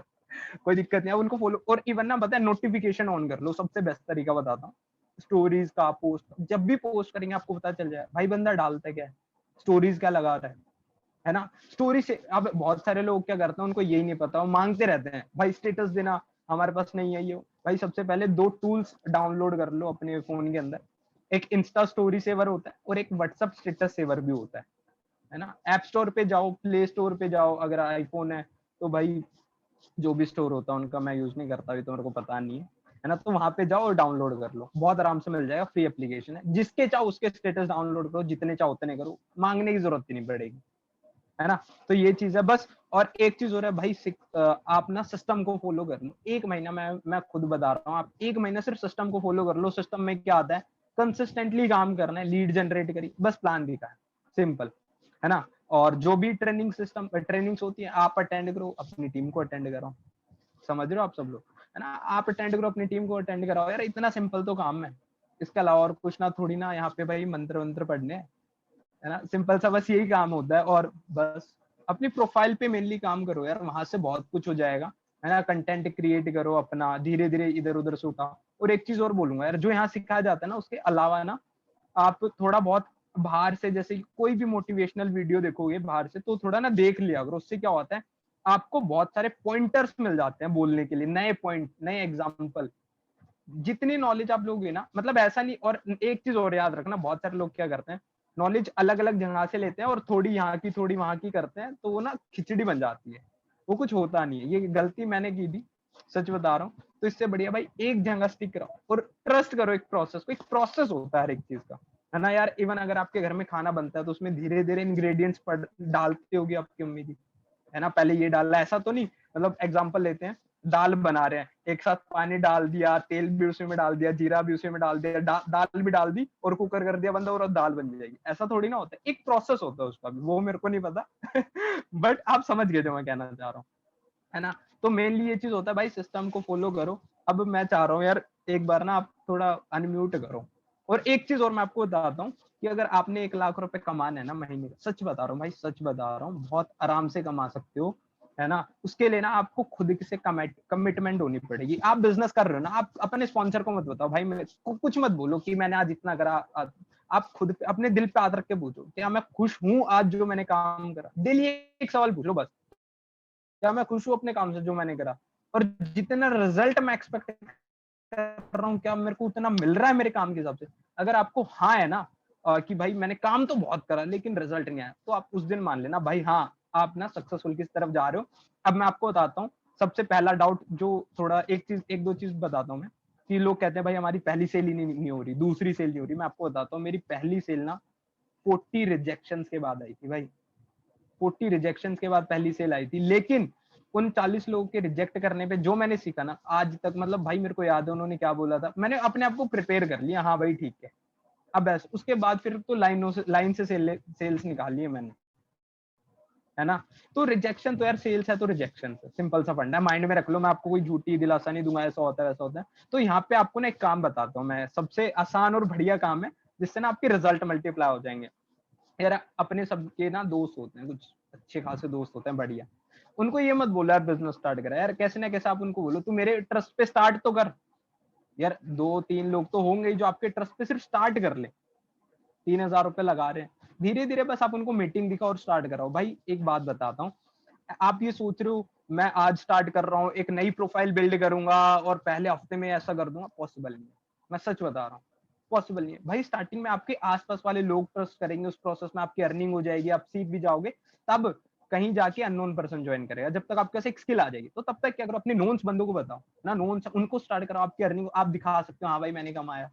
कोई दिक्कत नहीं है, उनको फॉलो। और इवन ना पता है, नोटिफिकेशन ऑन कर लो, सबसे बेस्ट तरीका बताता हूँ। स्टोरीज का पोस्ट, जब भी पोस्ट करेंगे आपको पता चल जाए भाई बंदा डालता क्या है, स्टोरीज क्या लगा रहा है ना। स्टोरी से अब बहुत सारे लोग क्या करते हैं, उनको यही नहीं पता, वो मांगते रहते हैं भाई स्टेटस देना, हमारे पास नहीं है ये। भाई सबसे पहले 2 टूल्स डाउनलोड कर लो अपने फोन के अंदर, एक इंस्टा स्टोरी सेवर होता है और एक व्हाट्सएप स्टेटस सेवर भी होता है ना। ऐप स्टोर पे जाओ, प्ले स्टोर पे जाओ, अगर आईफोन है तो भाई जो भी स्टोर होता है उनका मैं यूज नहीं करता, अभी तो मेरे को पता नहीं है ना। तो वहां पे जाओ और डाउनलोड कर लो, बहुत आराम से मिल जाएगा, फ्री एप्लीकेशन है। जिसके चाहो उसके स्टेटस डाउनलोड करो, जितने चाहो उतने करो, मांगने की जरूरत ही नहीं पड़ेगी, है ना। तो ये चीज है बस। और एक चीज हो रहा है भाई, आप ना सिस्टम को फॉलो कर लो। एक महीना, मैं खुद बता रहा हूँ, आप एक महीना सिर्फ सिस्टम को फॉलो कर लो। सिस्टम में क्या आता है, कंसिस्टेंटली काम करना है, लीड जनरेट करी, बस प्लान दिखा है, सिंपल, है ना। और जो भी ट्रेनिंग्स होती है आप अटेंड करो, अपनी टीम को अटेंड करो, समझ रहे हो आप सब लोग, है ना। आप अटेंड करो, अपनी टीम को अटेंड कराओ यार, इतना सिंपल तो काम है। इसके अलावा और कुछ ना, थोड़ी ना यहाँ पे भाई मंत्र वंत्र पढ़ने, है ना। सिंपल सा बस यही काम होता है। और बस अपनी प्रोफाइल पे मेनली काम करो यार, वहां से बहुत कुछ हो जाएगा, है ना। कंटेंट क्रिएट करो अपना, धीरे धीरे इधर उधर से उठाओ। और एक चीज और बोलूंगा यार, जो यहाँ सिखाया जाता है ना, उसके अलावा ना आप थोड़ा बहुत बाहर से, जैसे कोई भी मोटिवेशनल वीडियो देखोगे बाहर से, तो थोड़ा ना देख लिया अगर, उससे क्या होता है, आपको बहुत सारे पॉइंटर्स मिल जाते हैं बोलने के लिए, नए पॉइंट, नए एग्जाम्पल। जितनी नॉलेज आप लोगे ना, मतलब ऐसा नहीं। और एक चीज और याद रखना, बहुत सारे लोग क्या करते हैं, नॉलेज अलग अलग जगह से लेते हैं और थोड़ी यहाँ की थोड़ी वहां की करते हैं, तो वो ना खिचड़ी बन जाती है, वो कुछ होता नहीं है। ये गलती मैंने की थी, सच बता रहा हूँ। तो इससे बढ़िया भाई एक जगह स्टिक करो और ट्रस्ट करो एक प्रोसेस को। एक प्रोसेस होता है हर एक चीज का, है ना यार। इवन अगर आपके घर में खाना बनता है तो उसमें धीरे धीरे इंग्रेडिएंट्स डालते होगी आपकी मम्मी जी, है ना। पहले ये डालना, ऐसा तो नहीं। मतलब एग्जांपल लेते हैं, दाल बना रहे हैं, एक साथ पानी डाल दिया, तेल भी उसी में डाल दिया, जीरा भी उसी में डाल दिया, दाल भी डाल दी और कुकर कर दिया बंदा और दाल बन जाएगी, ऐसा थोड़ी ना होता है। एक प्रोसेस होता है उसका भी, वो मेरे को नहीं पता बट आप समझ गए जो मैं कहना चाह रहा हूँ, है ना। तो मेनली ये चीज होता है भाई, सिस्टम को फॉलो करो। अब मैं चाह रहा हूँ यार, एक बार ना आप थोड़ा अनम्यूट करो। और एक चीज और मैं आपको बताता हूँ, कि अगर आपने 1 लाख रुपए कमाना है ना महीने का, सच बता रहा हूँ भाई, सच बता रहा हूँ, बहुत आराम से कमा सकते हो, है ना। उसके लिए ना आपको खुद से कमिटमेंट होनी पड़ेगी। आप बिजनेस कर रहे हो ना, आप अपने स्पॉन्सर को मत बताओ भाई, मैं कुछ मत बोलो कि मैंने आज इतना करा। आप खुद अपने दिल पे हाथ रख के पूछो, क्या मैं खुश हूँ आज जो मैंने काम करा। डेली एक सवाल पूछो बस, क्या मैं खुश हूँ अपने काम से जो मैंने करा, और जितना रिजल्ट मैं एक्सपेक्ट कर रहा हूँ, क्या मेरे को उतना मिल रहा है मेरे काम के हिसाब से। अगर आपको हाँ है ना, कि भाई मैंने काम तो बहुत करा लेकिन रिजल्ट नहीं आया, तो आप उस दिन मान लेना भाई, हाँ आप ना सक्सेसफुल की तरफ जा रहे हो। अब मैं आपको बताता हूँ, सबसे पहला डाउट जो, थोड़ा एक दो चीज बताता हूँ मैं, कि लोग कहते हैं भाई हमारी पहली सेल ही नहीं हो रही, दूसरी सेल नहीं हो रही। मैं आपको बताता हूँ, मेरी पहली सेल ना 40 रिजेक्शन के बाद आई थी भाई। 40 रिजेक्शन के बाद पहली सेल आई थी। लेकिन उन 40 लोगों के रिजेक्ट करने पे जो मैंने सीखा ना आज तक, मतलब भाई मेरे को याद है उन्होंने क्या बोला था, मैंने अपने आप को प्रिपेयर कर लिया, हाँ भाई ठीक है। अब बस उसके बाद फिर तो लाइन से सेल्स निकाली है मैंने, है ना। तो रिजेक्शन तो यार, सेल्स है तो रिजेक्शन है, सिंपल सा फंडा है, माइंड में रख लो। मैं आपको कोई झूठी दिलासा नहीं दूंगा ऐसा होता है वैसा होता है। तो यहाँ पे आपको ना एक काम बताता हूँ मैं, सबसे आसान और बढ़िया काम है, जिससे ना आपके रिजल्ट मल्टीप्लाई हो जाएंगे। यार अपने सबके ना दोस्त होते हैं, कुछ अच्छे खासे दोस्त होते हैं बढ़िया, उनको ये मत बोलो यार बिजनेस स्टार्ट करा, यार कैसे ना कैसे आप उनको बोलो तू मेरे ट्रस्ट पे स्टार्ट तो कर। यार 2-3 लोग तो होंगे जो आपके ट्रस्ट पे सिर्फ स्टार्ट कर ले, 3,000 रुपए लगा रहे हैं, धीरे धीरे बस आप उनको मीटिंग दिखाओ और स्टार्ट कराओ। भाई एक बात बताता हूँ, आप ये सोच रहे हो मैं आज स्टार्ट कर रहा हूँ, एक नई प्रोफाइल बिल्ड करूंगा और पहले हफ्ते में ऐसा कर दूंगा, पॉसिबल नहीं है। मैं सच बता रहा हूँ, पॉसिबल नहीं है भाई। स्टार्टिंग में आपके आसपास वाले लोग ट्रस्ट करेंगे, उस प्रोसेस में आपकी अर्निंग हो जाएगी, आप सीख भी जाओगे, तब कहीं जाके अननोन पर्सन ज्वाइन करेगा। जब तक आपके पास एक स्किल आ जाएगी, तो तब तक क्या करो, अपने नोन्स बंदों को बताओ ना, नोन्स उनको स्टार्ट करो, आपकी अर्निंग आप दिखा सकते हो, हाँ भाई मैंने कमाया,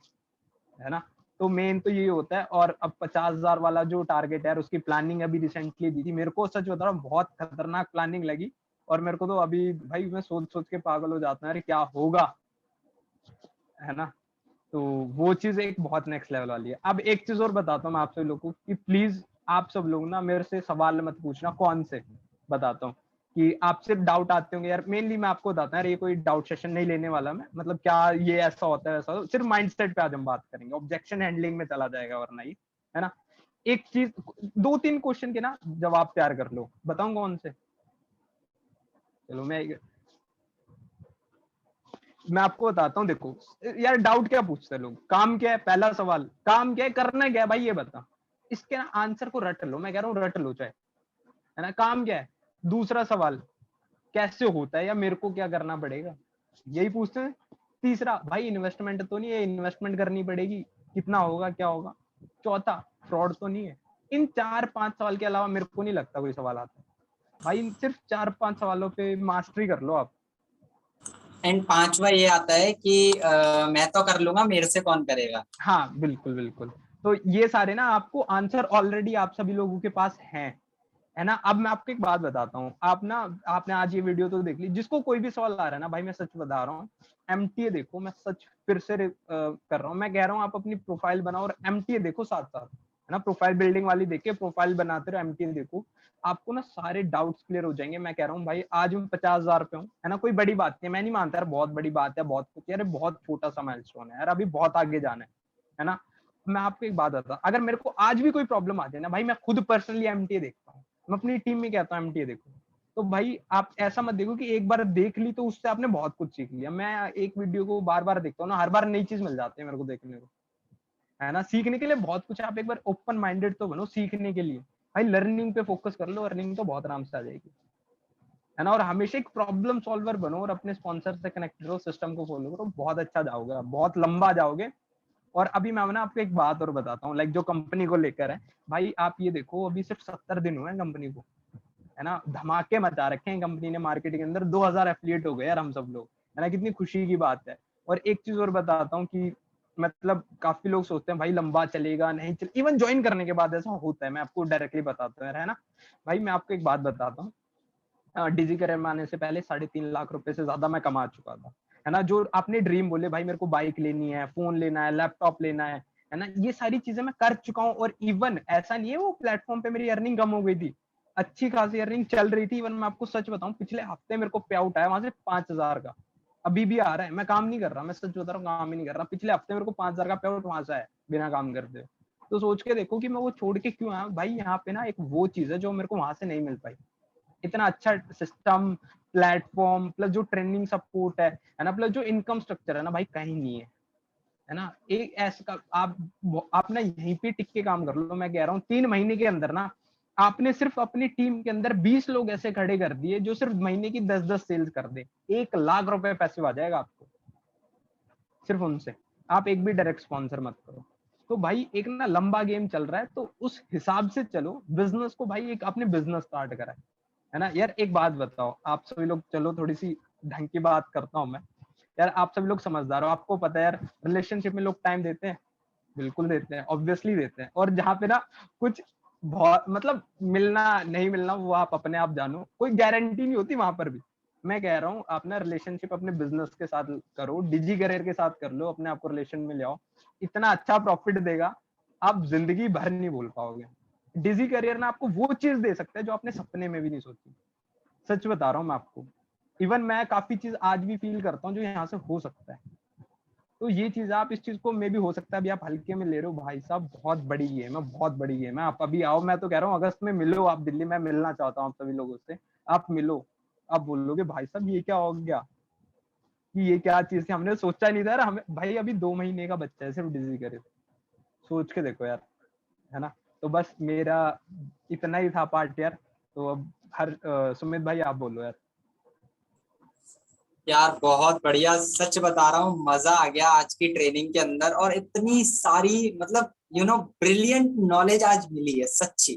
है ना। तो मेन तो ये होता है। और अब 50,000 वाला जो टारगेट है, उसकी प्लानिंग अभी रिसेंटली दी थी, मेरे को सच बता रहा हूँ बहुत खतरनाक प्लानिंग लगी। और मेरे को तो अभी भाई मैं सोच सोच के पागल हो जाता है क्या होगा, है ना। तो वो चीज एक बहुत नेक्स्ट लेवल वाली है। अब एक चीज और बताता हूँ मैं आप सभी लोगों को, कि प्लीज आप सब लोग ना मेरे से सवाल मत पूछना, कौन से बताता हूँ, कि आपसे डाउट आते होंगे यार, मेनली मैं आपको बताता हूँ यार, ये कोई डाउट सेशन नहीं लेने वाला मैं, मतलब क्या ये ऐसा होता है वैसा, सिर्फ माइंडसेट पे आज हम बात करेंगे, ऑब्जेक्शन हैंडलिंग में चला जाएगा वरना ही, है ना। एक चीज, 2-3 क्वेश्चन के ना जवाब तैयार कर लो, बताऊं कौन से? चलो मैं आपको बताता हूँ। देखो यार, डाउट क्या पूछते हैं लोग, काम क्या है, पहला सवाल काम क्या है, करना क्या है भाई ये बता, इसके ना आंसर को रट लो, मैं कह रहा हूँ रट लो चाहे, है ना। काम क्या है, दूसरा सवाल कैसे होता है या मेरे को क्या करना पड़ेगा, यही पूछते हैं। तीसरा भाई इन्वेस्टमेंट तो नहीं है, इन्वेस्टमेंट करनी पड़ेगी, कितना होगा क्या होगा। चौथा फ्रॉड तो नहीं है। इन 4-5 सवाल के अलावा मेरे को नहीं लगता कोई सवाल आता है भाई। सिर्फ 4-5 सवालों पे मास्टरी कर लो आप। एंड पांचवा ये आता है कि मैं तो कर लूंगा, मेरे से कौन करेगा। हाँ बिल्कुल बिल्कुल। तो ये सारे ना आपको आंसर ऑलरेडी आप सभी लोगों के पास हैं, है ना। अब मैं आपको एक बात बताता हूँ, आप ना, आपने आज ये वीडियो तो देख ली, जिसको कोई भी सवाल आ रहा है ना भाई, मैं सच बता रहा हूँ, एमटीए देखो, मैं सच फिर से कर रहा हूँ, मैं कह रहा हूँ आप अपनी प्रोफाइल बनाओ और एमटीए देखो साथ साथ, है ना। प्रोफाइल बिल्डिंग वाली देखे, प्रोफाइल बनाते रहो, एमटीए देखो, आपको ना सारे डाउट्स क्लियर हो जाएंगे। मैं कह रहा हूँ भाई, आज हम 50,000 पे हूँ, है ना, कोई बड़ी बात नहीं, मैं नहीं मानता यार बहुत बड़ी बात है, बहुत कुछ यार, बहुत छोटा सा माइलस्टोन है यार, अभी बहुत आगे जाना है ना। मैं आपको एक बात बताता हूँ, अगर मेरे को आज भी कोई प्रॉब्लम आ जाए ना भाई, मैं खुद पर्सनली एमटीए देखता हूँ, मैं अपनी टीम में कहता हूँ एमटीए देखो। तो भाई आप ऐसा मत देखो कि एक बार देख ली तो उससे आपने बहुत कुछ सीख लिया। मैं एक वीडियो को बार बार देखता हूँ ना, हर बार नई चीज मिल जाती है मेरे को देखने को, है ना। सीखने के लिए बहुत कुछ है, आप एक बार ओपन माइंडेड तो बनो सीखने के लिए। भाई लर्निंग पे फोकस कर लो, अर्निंग तो बहुत आराम से आ जाएगी, है ना। और हमेशा एक प्रॉब्लम सॉल्वर बनो और अपने स्पॉन्सर से कनेक्ट रहो, सिस्टम को फॉलो करो, बहुत अच्छा जाओगे, बहुत लंबा जाओगे। और अभी मैं ना आपको एक बात और बताता हूँ, लाइक जो कंपनी को लेकर है भाई, आप ये देखो, अभी सिर्फ 70 दिन हुए हैं कंपनी को, है ना। धमाके मचा रखे हैं कंपनी ने मार्केटिंग के अंदर, 2000 एफिलिएट हो गए यार हम सब लोग, है ना, कितनी खुशी की बात है। और एक चीज और बताता हूँ कि मतलब काफी लोग सोचते हैं भाई लंबा चलेगा नहीं चल, इवन ज्वाइन करने के बाद ऐसा होता है, मैं आपको डायरेक्टली बताता हूँ, है ना। भाई मैं आपको एक बात बताता हूँ, डिजी करियर में आने से पहले 3.5 लाख रुपए से ज्यादा मैं कमा चुका था, है ना। जो आपने ड्रीम बोले भाई, मेरे को बाइक लेनी है, फोन लेना है, लैपटॉप लेना है ना, ये सारी चीजें मैं कर चुका हूँ। और इवन ऐसा नहीं है वो प्लेटफॉर्म पे मेरी अर्निंग कम हो गई थी, अच्छी खासी अर्निंग चल रही थी। इवन मैं आपको सच बताऊं, पिछले हफ्ते मेरे को पे आउट आया वहां से 5,000 का, अभी भी आ रहा है, मैं काम नहीं कर रहा, मैं सच बता रहा हूँ, काम ही नहीं कर रहा। पिछले हफ्ते मेरे को 5,000 का पे आउट वहां से है बिना काम करते। तो सोच के देखो कि मैं वो छोड़ के क्यों आया भाई। यहाँ पे ना एक वो चीज है जो मेरे को वहां से नहीं मिल पाई, इतना अच्छा सिस्टम, प्लेटफॉर्म, प्लस जो ट्रेनिंग सपोर्ट है ना, प्लस जो इनकम स्ट्रक्चर है ना भाई, कहीं नहीं है ना। एक ऐसा आप ना यहीं पे टिक के काम कर लो, मैं कह रहा हूँ 3 महीने के अंदर ना आपने सिर्फ अपनी टीम के अंदर 20 लोग ऐसे खड़े कर दिए जो सिर्फ महीने की 10-10 सेल्स कर दे, 1 लाख रुपए पैसे आ जाएगा आपको सिर्फ उनसे। आप एक भी डायरेक्ट स्पॉन्सर मत करो। तो भाई एक ना लंबा गेम चल रहा है, तो उस हिसाब से चलो। बिजनेस को भाई एक आपने बिजनेस स्टार्ट करा है ना। यार एक बात बताओ, आप सभी लोग, चलो थोड़ी सी ढंग की बात करता हूँ मैं, यार आप सभी लोग समझदार हो, आपको पता है यार रिलेशनशिप में लोग टाइम देते हैं, बिल्कुल देते हैं, ऑब्वियसली देते हैं। और जहाँ पे ना कुछ बहुत मतलब मिलना नहीं मिलना वो आप अपने आप जानो, कोई गारंटी नहीं होती वहां पर भी। मैं कह रहा हूँ आप ना रिलेशनशिप अपने बिजनेस के साथ करो, डिजी करियर के साथ कर लो, अपने आप को रिलेशन में ले आओ, इतना अच्छा प्रॉफिट देगा आप जिंदगी भर नहीं भूल पाओगे। डिजी करियर ना आपको वो चीज दे सकता है जो आपने सपने में भी नहीं सोची, सच बता रहा हूँ मैं आपको। इवन मैं काफी चीज आज भी फील करता हूँ जो यहाँ से हो सकता है। तो ये चीज, आप इस चीज को मे भी हो सकता है अभी आप हल्के में ले रहे हो, भाई साहब बहुत बड़ी गेम है, बहुत बड़ी गेम है। आप अभी आओ, मैं तो कह रहा हूँ अगस्त में मिलो आप दिल्ली, मैं मिलना चाहता हूँ आप सभी लोगों से। आप मिलो, आप बोलोगे भाई साहब ये क्या हो गया, कि ये क्या चीज थी, हमने सोचा नहीं था यार। हमें भाई अभी 2 महीने का बच्चा है सिर्फ डिजी करे, सोच के देखो यार, है ना। तो बस मेरा इतना ही था पार्ट यार। तो अब हर सुमित भाई आप बोलो यार। यार बहुत बढ़िया, सच बता रहा हूँ, मजा आ गया आज की ट्रेनिंग के अंदर। और इतनी सारी मतलब ब्रिलियंट नॉलेज आज मिली है सच्ची।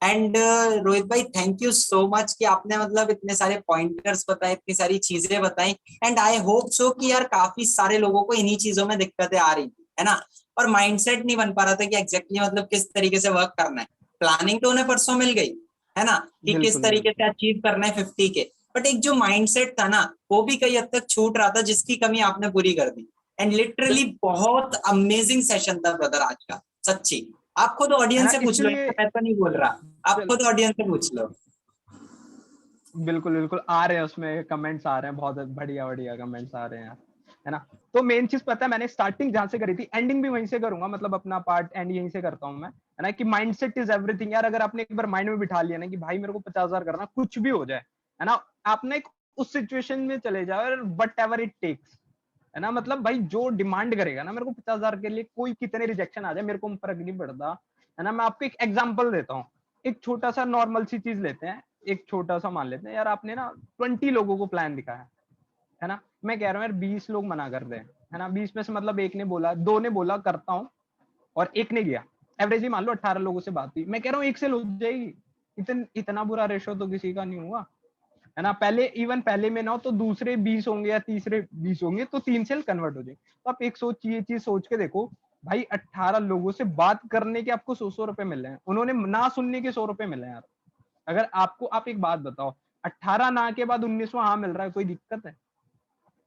एंड रोहित भाई, थैंक यू सो मच कि आपने मतलब इतने सारे पॉइंटर्स बताए, इतनी सारी चीजें बताई। एंड आई होप सो कि यार काफी सारे लोगों को इन्हीं चीजों में दिक्कतें आ रही थी, है ना। और माइंडसेट नहीं बन पा रहा था कि एग्जैक्टली मतलब किस तरीके से वर्क करना है। प्लानिंग तो उन्हें परसों मिल गई, है ना, कि किस बिल्कुल तरीके बिल्कुल। से अचीव करना है 50 के। बट एक जो माइंडसेट था ना, वो भी कई हद तक छूट रहा था, जिसकी कमी आपने पूरी कर दी। एंड लिटरली बहुत अमेजिंग सेशन था ब्रदर आज का, सच्ची। आप खुद है ऑडियंस ना, से पूछ लो, इसलिए मैं तो नहीं बोल रहा, आप चल खुद ऑडियंस से पूछ लो। बिल्कुल बिल्कुल आ रहे हैं, उसमें कमेंट्स आ रहे हैं, बहुत बढ़िया बढ़िया कमेंट्स आ रहे हैं यार, है ना। तो मेन चीज पता है, मैंने स्टार्टिंग जहां से करी थी, एंडिंग भी वहीं से करूंगा, मतलब अपना पार्ट एंड यहीं से करता हूँ मैं, है ना, कि माइंडसेट इज एवरीथिंग यार। अगर आपने एक बार माइंड में बिठा लिया ना कि भाई मेरे को 50,000 करना, कुछ भी हो जाए, है ना, आपने एक उस सिचुएशन में चले जाओ और वट एवर इट टेक्स, है ना, मतलब भाई जो डिमांड करेगा ना मेरे को 50,000 के लिए, कोई कितने रिजेक्शन आ जाए मेरे को फर्क नहीं पड़ता, है ना। मैं आपको एक एग्जांपल देता हूँ, एक छोटा सा नॉर्मल सी चीज लेते हैं, एक छोटा सा मान लेते हैं यार, आपने ना 20 लोगों को प्लान दिखाया, है ना, मैं कह रहा हूँ यार 20 लोग मना कर दे, है ना, 20 में से मतलब एक ने बोला, दो ने बोला करता हूँ, और एक ने गया, एवरेज ही मान लो 18 लोगों से बात हुई, मैं कह रहा हूँ एक से हो जाएगी, इतना बुरा रेशो तो किसी का नहीं हुआ, है ना। पहले इवन पहले में ना हो तो दूसरे 20 होंगे या तीसरे 20 होंगे तो 3 से कन्वर्ट हो जाएंगे। तो आप एक सोच, ये चीज सोच के देखो भाई, 18 लोगों से बात करने के आपको 100 रुपए मिल रहे हैं, उन्होंने ना सुनने के 100 रुपए मिले हैं यार। अगर आपको, आप एक बात बताओ, 18 ना के बाद 19वां हाँ मिल रहा है, कोई दिक्कत है?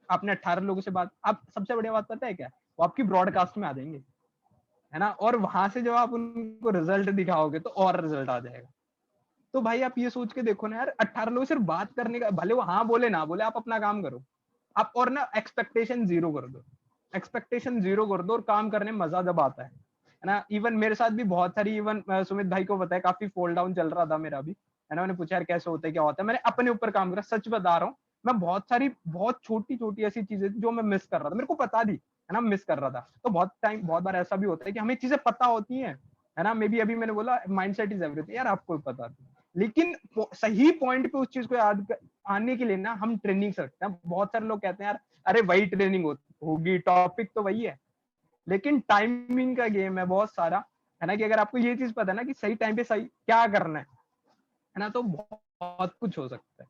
आपने 18 लोगों से बात, आप सबसे बढ़िया बात पता है क्या, वो आपकी ब्रॉडकास्ट में आ जाएंगे, है ना, और वहां से जब आप उनको रिजल्ट दिखाओगे तो और रिजल्ट आ जाएगा। तो भाई आप ये सोच के देखो ना यार, 18 लोग सिर्फ बात करने का, भले वो हाँ बोले ना बोले, आप अपना काम करो आप, और ना एक्सपेक्टेशन जीरो कर दो, एक्सपेक्टेशन जीरो कर दो, और काम करने में मजा जब आता है ना। इवन मेरे साथ भी बहुत सारी, इवन सुमित भाई को बताया, काफी फॉल डाउन चल रहा था मेरा भी, है ना, मैंने पूछा यार कैसे होता है, क्या होता है, मैंने अपने ऊपर काम करा, सच बता रहा हूँ। मैं बहुत सारी, बहुत छोटी छोटी ऐसी चीजें थी जो मैं मिस कर रहा था, मेरे को पता थी, है ना, मिस कर रहा था। तो बहुत टाइम, बहुत बार ऐसा भी होता है कि हमें चीजें पता होती है ना, मे बी अभी मैंने बोला माइंडसेट इज एवरीथिंग, यार आपको भी पता थी, लेकिन सही पॉइंट पे उस चीज को याद आने के लिए ना हम ट्रेनिंग सकते हैं। बहुत सारे लोग कहते हैं यार अरे वही ट्रेनिंग होगी, टॉपिक तो वही है, लेकिन टाइमिंग का गेम है बहुत सारा, है ना, कि अगर आपको ये चीज पता है ना कि सही टाइम पे सही क्या करना है ना, तो बहुत कुछ हो सकता है।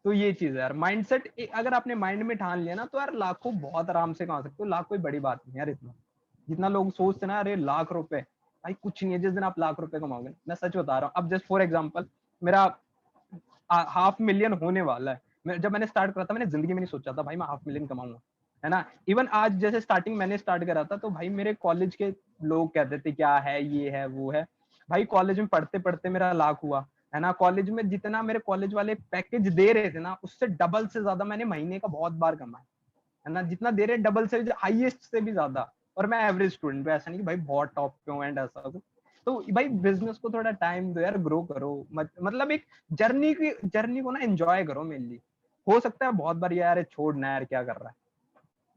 तो ये चीज है यार, माइंडसेट अगर आपने माइंड में ठान लिया ना, तो यार लाखों बहुत आराम से कमा सकते हो, लाख कोई बड़ी बात नहीं यार, इतना जितना लोग सोचते ना, अरे लाख रुपए भाई कुछ नहीं है, जिस दिन आप लाख रुपए कमाओगे, मैं सच बता रहा हूँ। अब जस्ट फॉर एग्जाम्पल, मेरा 500,000 होने वाला है। जब मैंने स्टार्ट करा था, मैंने जिंदगी में नहीं सोचा था भाई मैं 500,000 कमाऊंगा, है ना। इवन आज जैसे स्टार्टिंग मैंने स्टार्ट करा था, तो भाई मेरे कॉलेज के लोग कहते थे क्या है, ये है वो है, भाई कॉलेज में पढ़ते पढ़ते मेरा लाख हुआ, है ना। कॉलेज में जितना मेरे कॉलेज वाले पैकेज दे रहे थे ना, उससे डबल से ज्यादा मैंने महीने का बहुत बार कमाया, है ना, जितना दे रहे डबल से, हाईएस्ट से भी ज्यादा। और मैं एवरेज स्टूडेंट हूँ, ऐसा नहीं कि भाई बहुत टॉप पे हूँ एंड ऐसा कुछ। तो भाई बिजनेस को थोड़ा टाइम दो यार, ग्रो करो, मतलब एक जर्नी को ना एंजॉय करो मेनली। हो सकता है बहुत बार यार छोड़ना यार क्या कर रहा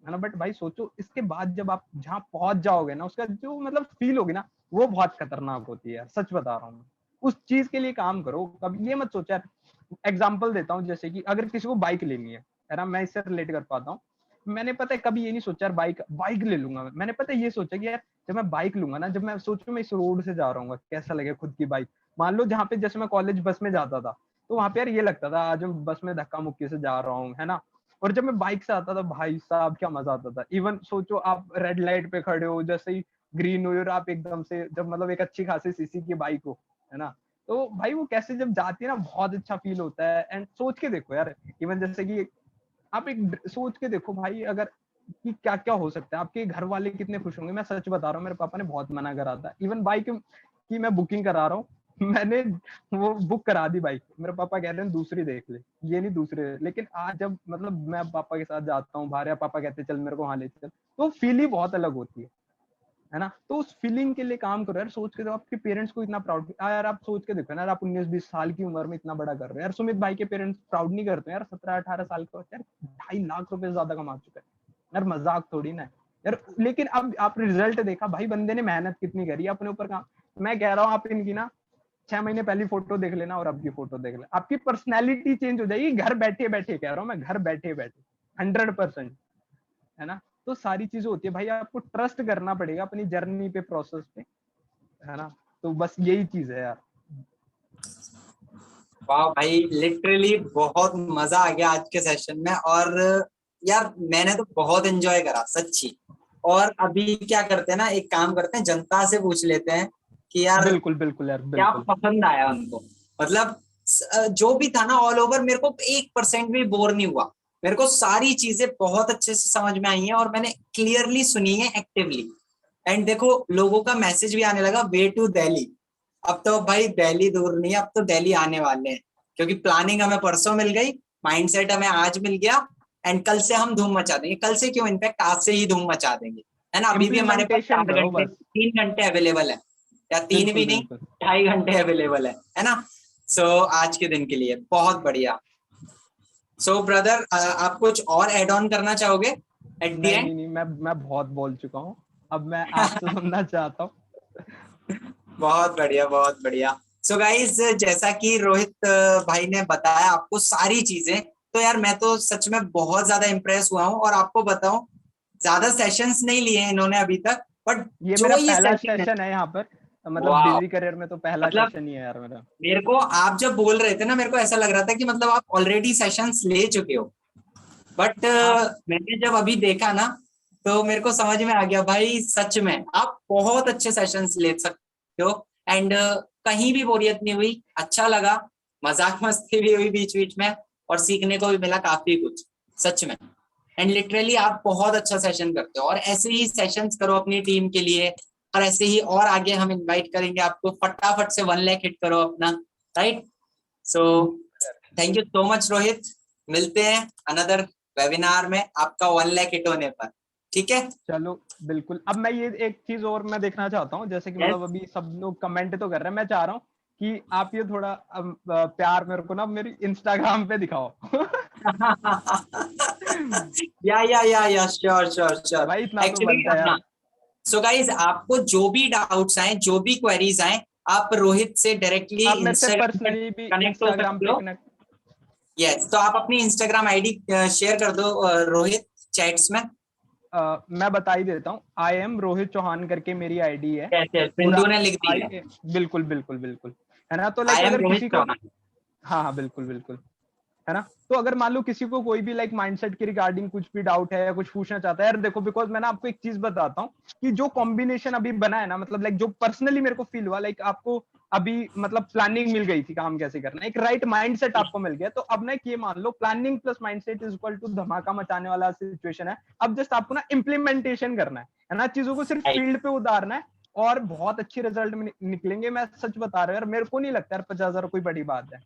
है ना, बट भाई सोचो इसके बाद जब आप जहाँ पहुंच जाओगे ना, उसका जो मतलब फील होगी ना, वो बहुत खतरनाक होती है यार, सच बता रहा हूँ। उस चीज के लिए काम करो, कभी ये मत सोचो यार। एग्जाम्पल देता हूँ, जैसे कि अगर किसी को बाइक लेनी है ना, मैं इससे रिलेट कर पाता हूँ। मैंने पता है कभी ये नहीं सोचा यार बाइक बाइक ले लूंगा, मैंने पता है ये सोचा कि यार जब मैं बाइक लूंगा ना, जब मैं सोचू मैं इस रोड से जा रहा हूँ कैसा लगेगा खुद की बाइक। मान लो जहाँ पे जैसे मैं कॉलेज बस में जाता था, तो वहां पे यार ये लगता था आज मैं बस में धक्का मुक्की से जा रहा हूँ, है ना। और जब मैं बाइक से आता था भाई साहब क्या मजा आता था। इवन सोचो आप रेड लाइट पे खड़े हो, जैसे ही ग्रीन हुई और आप एकदम से जब मतलब एक अच्छी खासी सीसी की बाइक हो, है ना, तो भाई वो कैसे जब जाती है ना, बहुत अच्छा फील होता है। एंड सोच के देखो यार, इवन जैसे कि आप एक सोच के देखो भाई, अगर कि क्या क्या हो सकता है, आपके घर वाले कितने खुश होंगे। मैं सच बता रहा हूँ, मेरे पापा ने बहुत मना करा था, इवन बाइक की मैं बुकिंग करा रहा हूँ मैंने वो बुक करा दी बाइक, मेरे पापा कह रहे हैं दूसरी देख ले, ये नहीं दूसरे। लेकिन आज जब मतलब मैं पापा के साथ जाता हूँ बाहर, या पापा कहते चल मेरे को वहां ले चल, तो फील ही बहुत अलग होती है ना। तो उस फीलिंग के लिए काम करो यार। सोच के तो आपके पेरेंट्स को इतना प्राउड यार, आप सोच के देखो यार, आप 19-20 साल की उम्र में इतना बड़ा कर रहे हो यार। सुमित भाई के पेरेंट्स प्राउड नहीं करते यार, 17-18 साल का यार 2.5 लाख रुपए ज्यादा कमा चुका है यार, मजाक थोड़ी ना है यार। लेकिन अब आप रिजल्ट देखा भाई, बंदे ने मेहनत कितनी करी अपने ऊपर काम। मैं कह रहा हूँ आप इनकी ना 6 महीने पहली फोटो देख लेना और अब की फोटो देख लेना, आपकी पर्सनैलिटी चेंज हो जाएगी, घर बैठे बैठे कह रहा हूँ मैं, घर बैठे बैठे 100%, है ना। तो सारी चीजें होती है भाई, आपको ट्रस्ट करना पड़ेगा अपनी जर्नी पे, प्रोसेस पे, है ना। तो बस यही चीज है यार। वाह भाई, लिटरली बहुत मजा आ गया आज के सेशन में। और यार मैंने तो बहुत एंजॉय करा सच्ची। और अभी क्या करते हैं ना, एक काम करते हैं, जनता से पूछ लेते हैं कि यार बिल्कुल बिल्कुल यार, क्या बिल्कुल। पसंद आया उनको। मतलब जो भी था ना ऑल ओवर, मेरे को 1% भी बोर नहीं हुआ। मेरे को सारी चीजें बहुत अच्छे से समझ में आई हैं और मैंने क्लियरली सुनी है एक्टिवली। एंड देखो लोगों का मैसेज भी आने लगा, वे टू दिल्ली। अब तो भाई दिल्ली दूर नहीं है, अब तो दिल्ली आने वाले हैं। क्योंकि प्लानिंग हमें परसों मिल गई, माइंडसेट हमें आज मिल गया, एंड कल से हम धूम मचा देंगे। कल से क्यों, इनफैक्ट आज से ही धूम मचा देंगे, है ना। अभी भी हमारे पास इम्प्लीमेंटेशन 4 करो घंटे बस। 3 घंटे अवेलेबल है, या 3 बिल्कुल भी नहीं, बिल्कुल। 2.5 घंटे अवेलेबल है ना। सो आज के दिन के लिए बहुत बढ़िया। सो ब्रदर, आप कुछ और एड ऑन करना चाहोगे एट द नहीं एंड? नहीं नहीं, मैं बहुत बोल चुका हूँ, अब मैं आपसे सुनना चाहता हूँ। बहुत बढ़िया, बहुत बढ़िया। सो गाइज, जैसा कि रोहित भाई ने बताया आपको सारी चीजें, तो यार मैं तो सच में बहुत ज्यादा इम्प्रेस हुआ हूँ। और आपको बताऊं, ज्यादा सेशंस नहीं लिए हैं इन्होंने अभी तक, बट ये जो मेरा ये पहला सेशन है, सेशन है यहाँ पर, मतलब वाह। डिजी करियर में तो पहला मतलब सेशन ही है यार मेरा। मेरे को आप जब बोल रहे थे ना, मेरे को ऐसा लग रहा था कि मतलब आप ऑलरेडी सेशंस ले चुके हो, बट आप मैंने जब अभी देखा ना, तो मेरे को समझ में आ गया भाई, सच में आप बहुत अच्छे सेशंस ले सकते हो। एंड कहीं भी बोरियत नहीं हुई, अच्छा लगा, मजाक मस्ती भी हुई बीच बीच में, और सीखने को भी मिला काफी कुछ, सच में। एंड लिटरली आप बहुत अच्छा सेशन करते हो, और ऐसे ही सेशंस करो अपनी टीम के लिए, और ऐसे ही और आगे हम इनवाइट करेंगे आपको, फटाफट से 1 लाख हिट करो अपना, right. So thank you so much Rohit, मिलते हैं अनदर वेबिनार में आपका 1 लाख हिट होने पर, ठीक है। चलो बिल्कुल। अब मैं ये एक चीज और मैं देखना चाहता हूँ, जैसे कि यस। मतलब अभी सब लोग कमेंट तो कर रहे हैं, मैं चाह रहा हूँ कि आप ये थोड़ा प्यार मेरे को ना मेरी इंस्टाग्राम पे दिखाओ। या श्योर श्योर श्योर। भाई इतना तो एक्चुअली बनता है हाँ, यार। सो गाइज, आपको जो भी डाउट्स आए, जो भी क्वेरीज आए, आप रोहित से डायरेक्टली आप मेरे से इंस्टाग्राम पर पर्सनली भी कनेक्ट हो इंस्टाग्राम सकते पे हो। कनेक्ट। यस, तो आप अपनी इंस्टाग्राम आईडी शेयर कर दो रोहित, चैट्स में। मैं बता ही देता हूँ, आई एम रोहित चौहान करके मेरी आईडी है कैसे पूरा। सिंधु ने लिख दी है, बिल्कुल बिल्कुल बिल्कुल, है ना। तो आई लाइक एम अगर रोहित किसी को, चौहान। हाँ हाँ बिल्कुल बिल्कुल, है ना। तो अगर मान लो किसी को कोई भी लाइक माइंडसेट के रिगार्डिंग कुछ भी डाउट है या कुछ पूछना चाहता है यार, देखो बिकॉज मैं ना आपको एक चीज बताता हूँ कि जो कॉम्बिनेशन अभी बना है ना, मतलब लाइक जो पर्सनली मेरे को फील हुआ, लाइक आपको अभी मतलब प्लानिंग मिल गई थी काम कैसे करना है, एक राइट माइंडसेट आपको मिल गया, तो अब ना ये मान लो planning plus mindset is equal to धमाका मचाने वाला सिचुएशन है। अब जस्ट आपको ना इम्प्लीमेंटेशन करना है ना, चीजों को सिर्फ फील्ड पे उतारना है, और बहुत अच्छे रिजल्ट निकलेंगे। मैं सच बता रहा हूँ यार, मेरे को नहीं लगता यार 50,000 कोई बड़ी बात है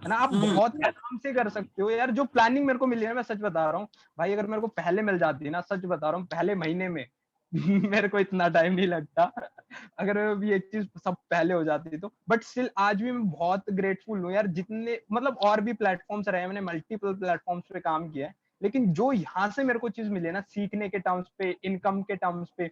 ना। आप बहुत आराम से कर सकते हो यार। जो प्लानिंग मेरे को मिली है, मैं सच बता रहा हूँ भाई, अगर मेरे को पहले मिल जाती ना, सच बता रहा हूँ, पहले महीने में मेरे को इतना टाइम नहीं लगता, अगर ये चीज सब पहले हो जाती तो। बट स्टिल आज भी मैं बहुत ग्रेटफुल हूँ यार, जितने मतलब और भी प्लेटफॉर्म्स रहे, मैंने मल्टीपल प्लेटफॉर्म्स पे काम किया है, लेकिन जो यहाँ से मेरे को चीज मिली है ना, सीखने के टर्म्स पे, इनकम के टर्म्स पे,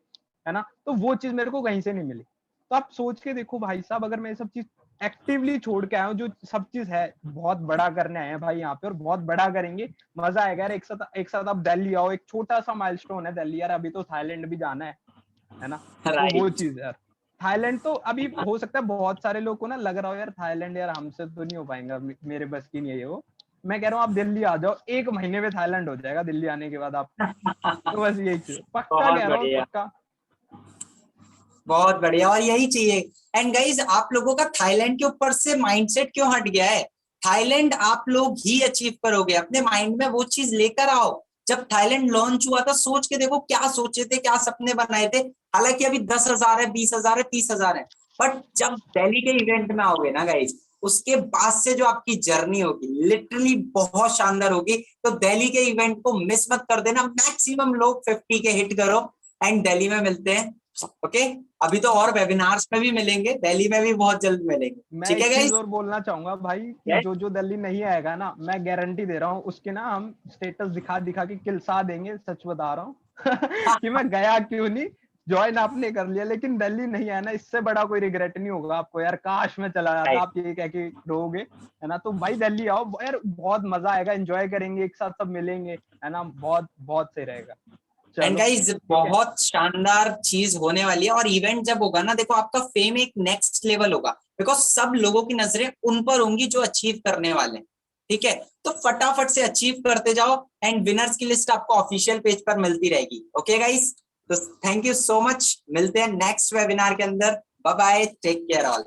है ना, तो वो चीज मेरे को कहीं से नहीं मिली। तो आप सोच के देखो भाई साहब, अगर मैं ये सब चीज एक्टिवली छोड़ के आया हूँ, जो सब चीज है बहुत बड़ा करने आए हैं भाई यहाँ पे, और बहुत बड़ा करेंगे, मजा आएगा यार। एक साथ आप दिल्ली आओ, एक छोटा सा माइलस्टोन है दिल्ली यार, अभी तो थाईलैंड भी जाना है ना। तो वो राइट। चीज यार, थाईलैंड तो अभी हो सकता है बहुत सारे लोग को ना लग रहा हो यार थाईलैंड यार हमसे तो नहीं हो पाएगा, मेरे बस की नहीं है वो। मैं कह रहा हूँ आप दिल्ली आ जाओ, 1 महीने में थाईलैंड हो जाएगा दिल्ली आने के बाद आपका। तो बस यही चीज, पक्का बहुत कह रहा हूँ, बढ़िया, पक्का। बहुत बढ़िया, और यही चाहिए। एंड गाइज, आप लोगों का थाईलैंड के ऊपर से माइंडसेट क्यों हट गया है? थाईलैंड आप लोग ही अचीव करोगे, अपने माइंड में वो चीज लेकर आओ। जब थाईलैंड लॉन्च हुआ था, सोच के देखो क्या सोचे थे, क्या सपने बनाए थे। हालांकि अभी 10,000 है, 20,000 है, 30,000 है, बट जब दिल्ली के इवेंट में आओगे ना गाइज, उसके बाद से जो आपकी जर्नी होगी लिटरली बहुत शानदार होगी। तो दिल्ली के इवेंट को मिस मत कर देना, मैक्सिमम लोग 50 के हिट करो, एंड दिल्ली में मिलते हैं। ओके, अभी तो और वेबिनार्स में भी मिलेंगे, दिल्ली में भी बहुत जल्द मिलेंगे, मैं ठीक है एक चीज गाइस। और बोलना चाहूंगा भाई, कि यस। जो दिल्ली नहीं आएगा ना, मैं गारंटी दे रहा हूँ उसके ना हम स्टेटस दिखा दिखा के किलसा देंगे, सच बता रहा हूँ। कि मैं गया क्यों नहीं, ज्वाइन आपने कर लिया लेकिन दिल्ली नहीं आया ना, इससे बड़ा कोई रिग्रेट नहीं होगा आपको यार, काश मैं चला जाता, आप ये कह के रहोगे, है ना। तो भाई दिल्ली आओ यार, बहुत मजा आएगा, एंजॉय करेंगे एक साथ, सब मिलेंगे, है ना, बहुत बहुत सही रहेगा। एंड चलो गाइस, ठीक है। बहुत शानदार चीज होने वाली है, और इवेंट जब होगा ना, देखो आपका फेम एक नेक्स्ट लेवल होगा, बिकॉज सब लोगों की नजरें उन पर होंगी जो अचीव करने वाले हैं, ठीक है। तो फटाफट से अचीव करते जाओ, एंड विनर्स की लिस्ट आपको ऑफिशियल पेज पर मिलती रहेगी, ओके गाइस। तो थैंक यू सो मच, मिलते हैं नेक्स्ट वेबिनार के अंदर। Bye bye, take care all.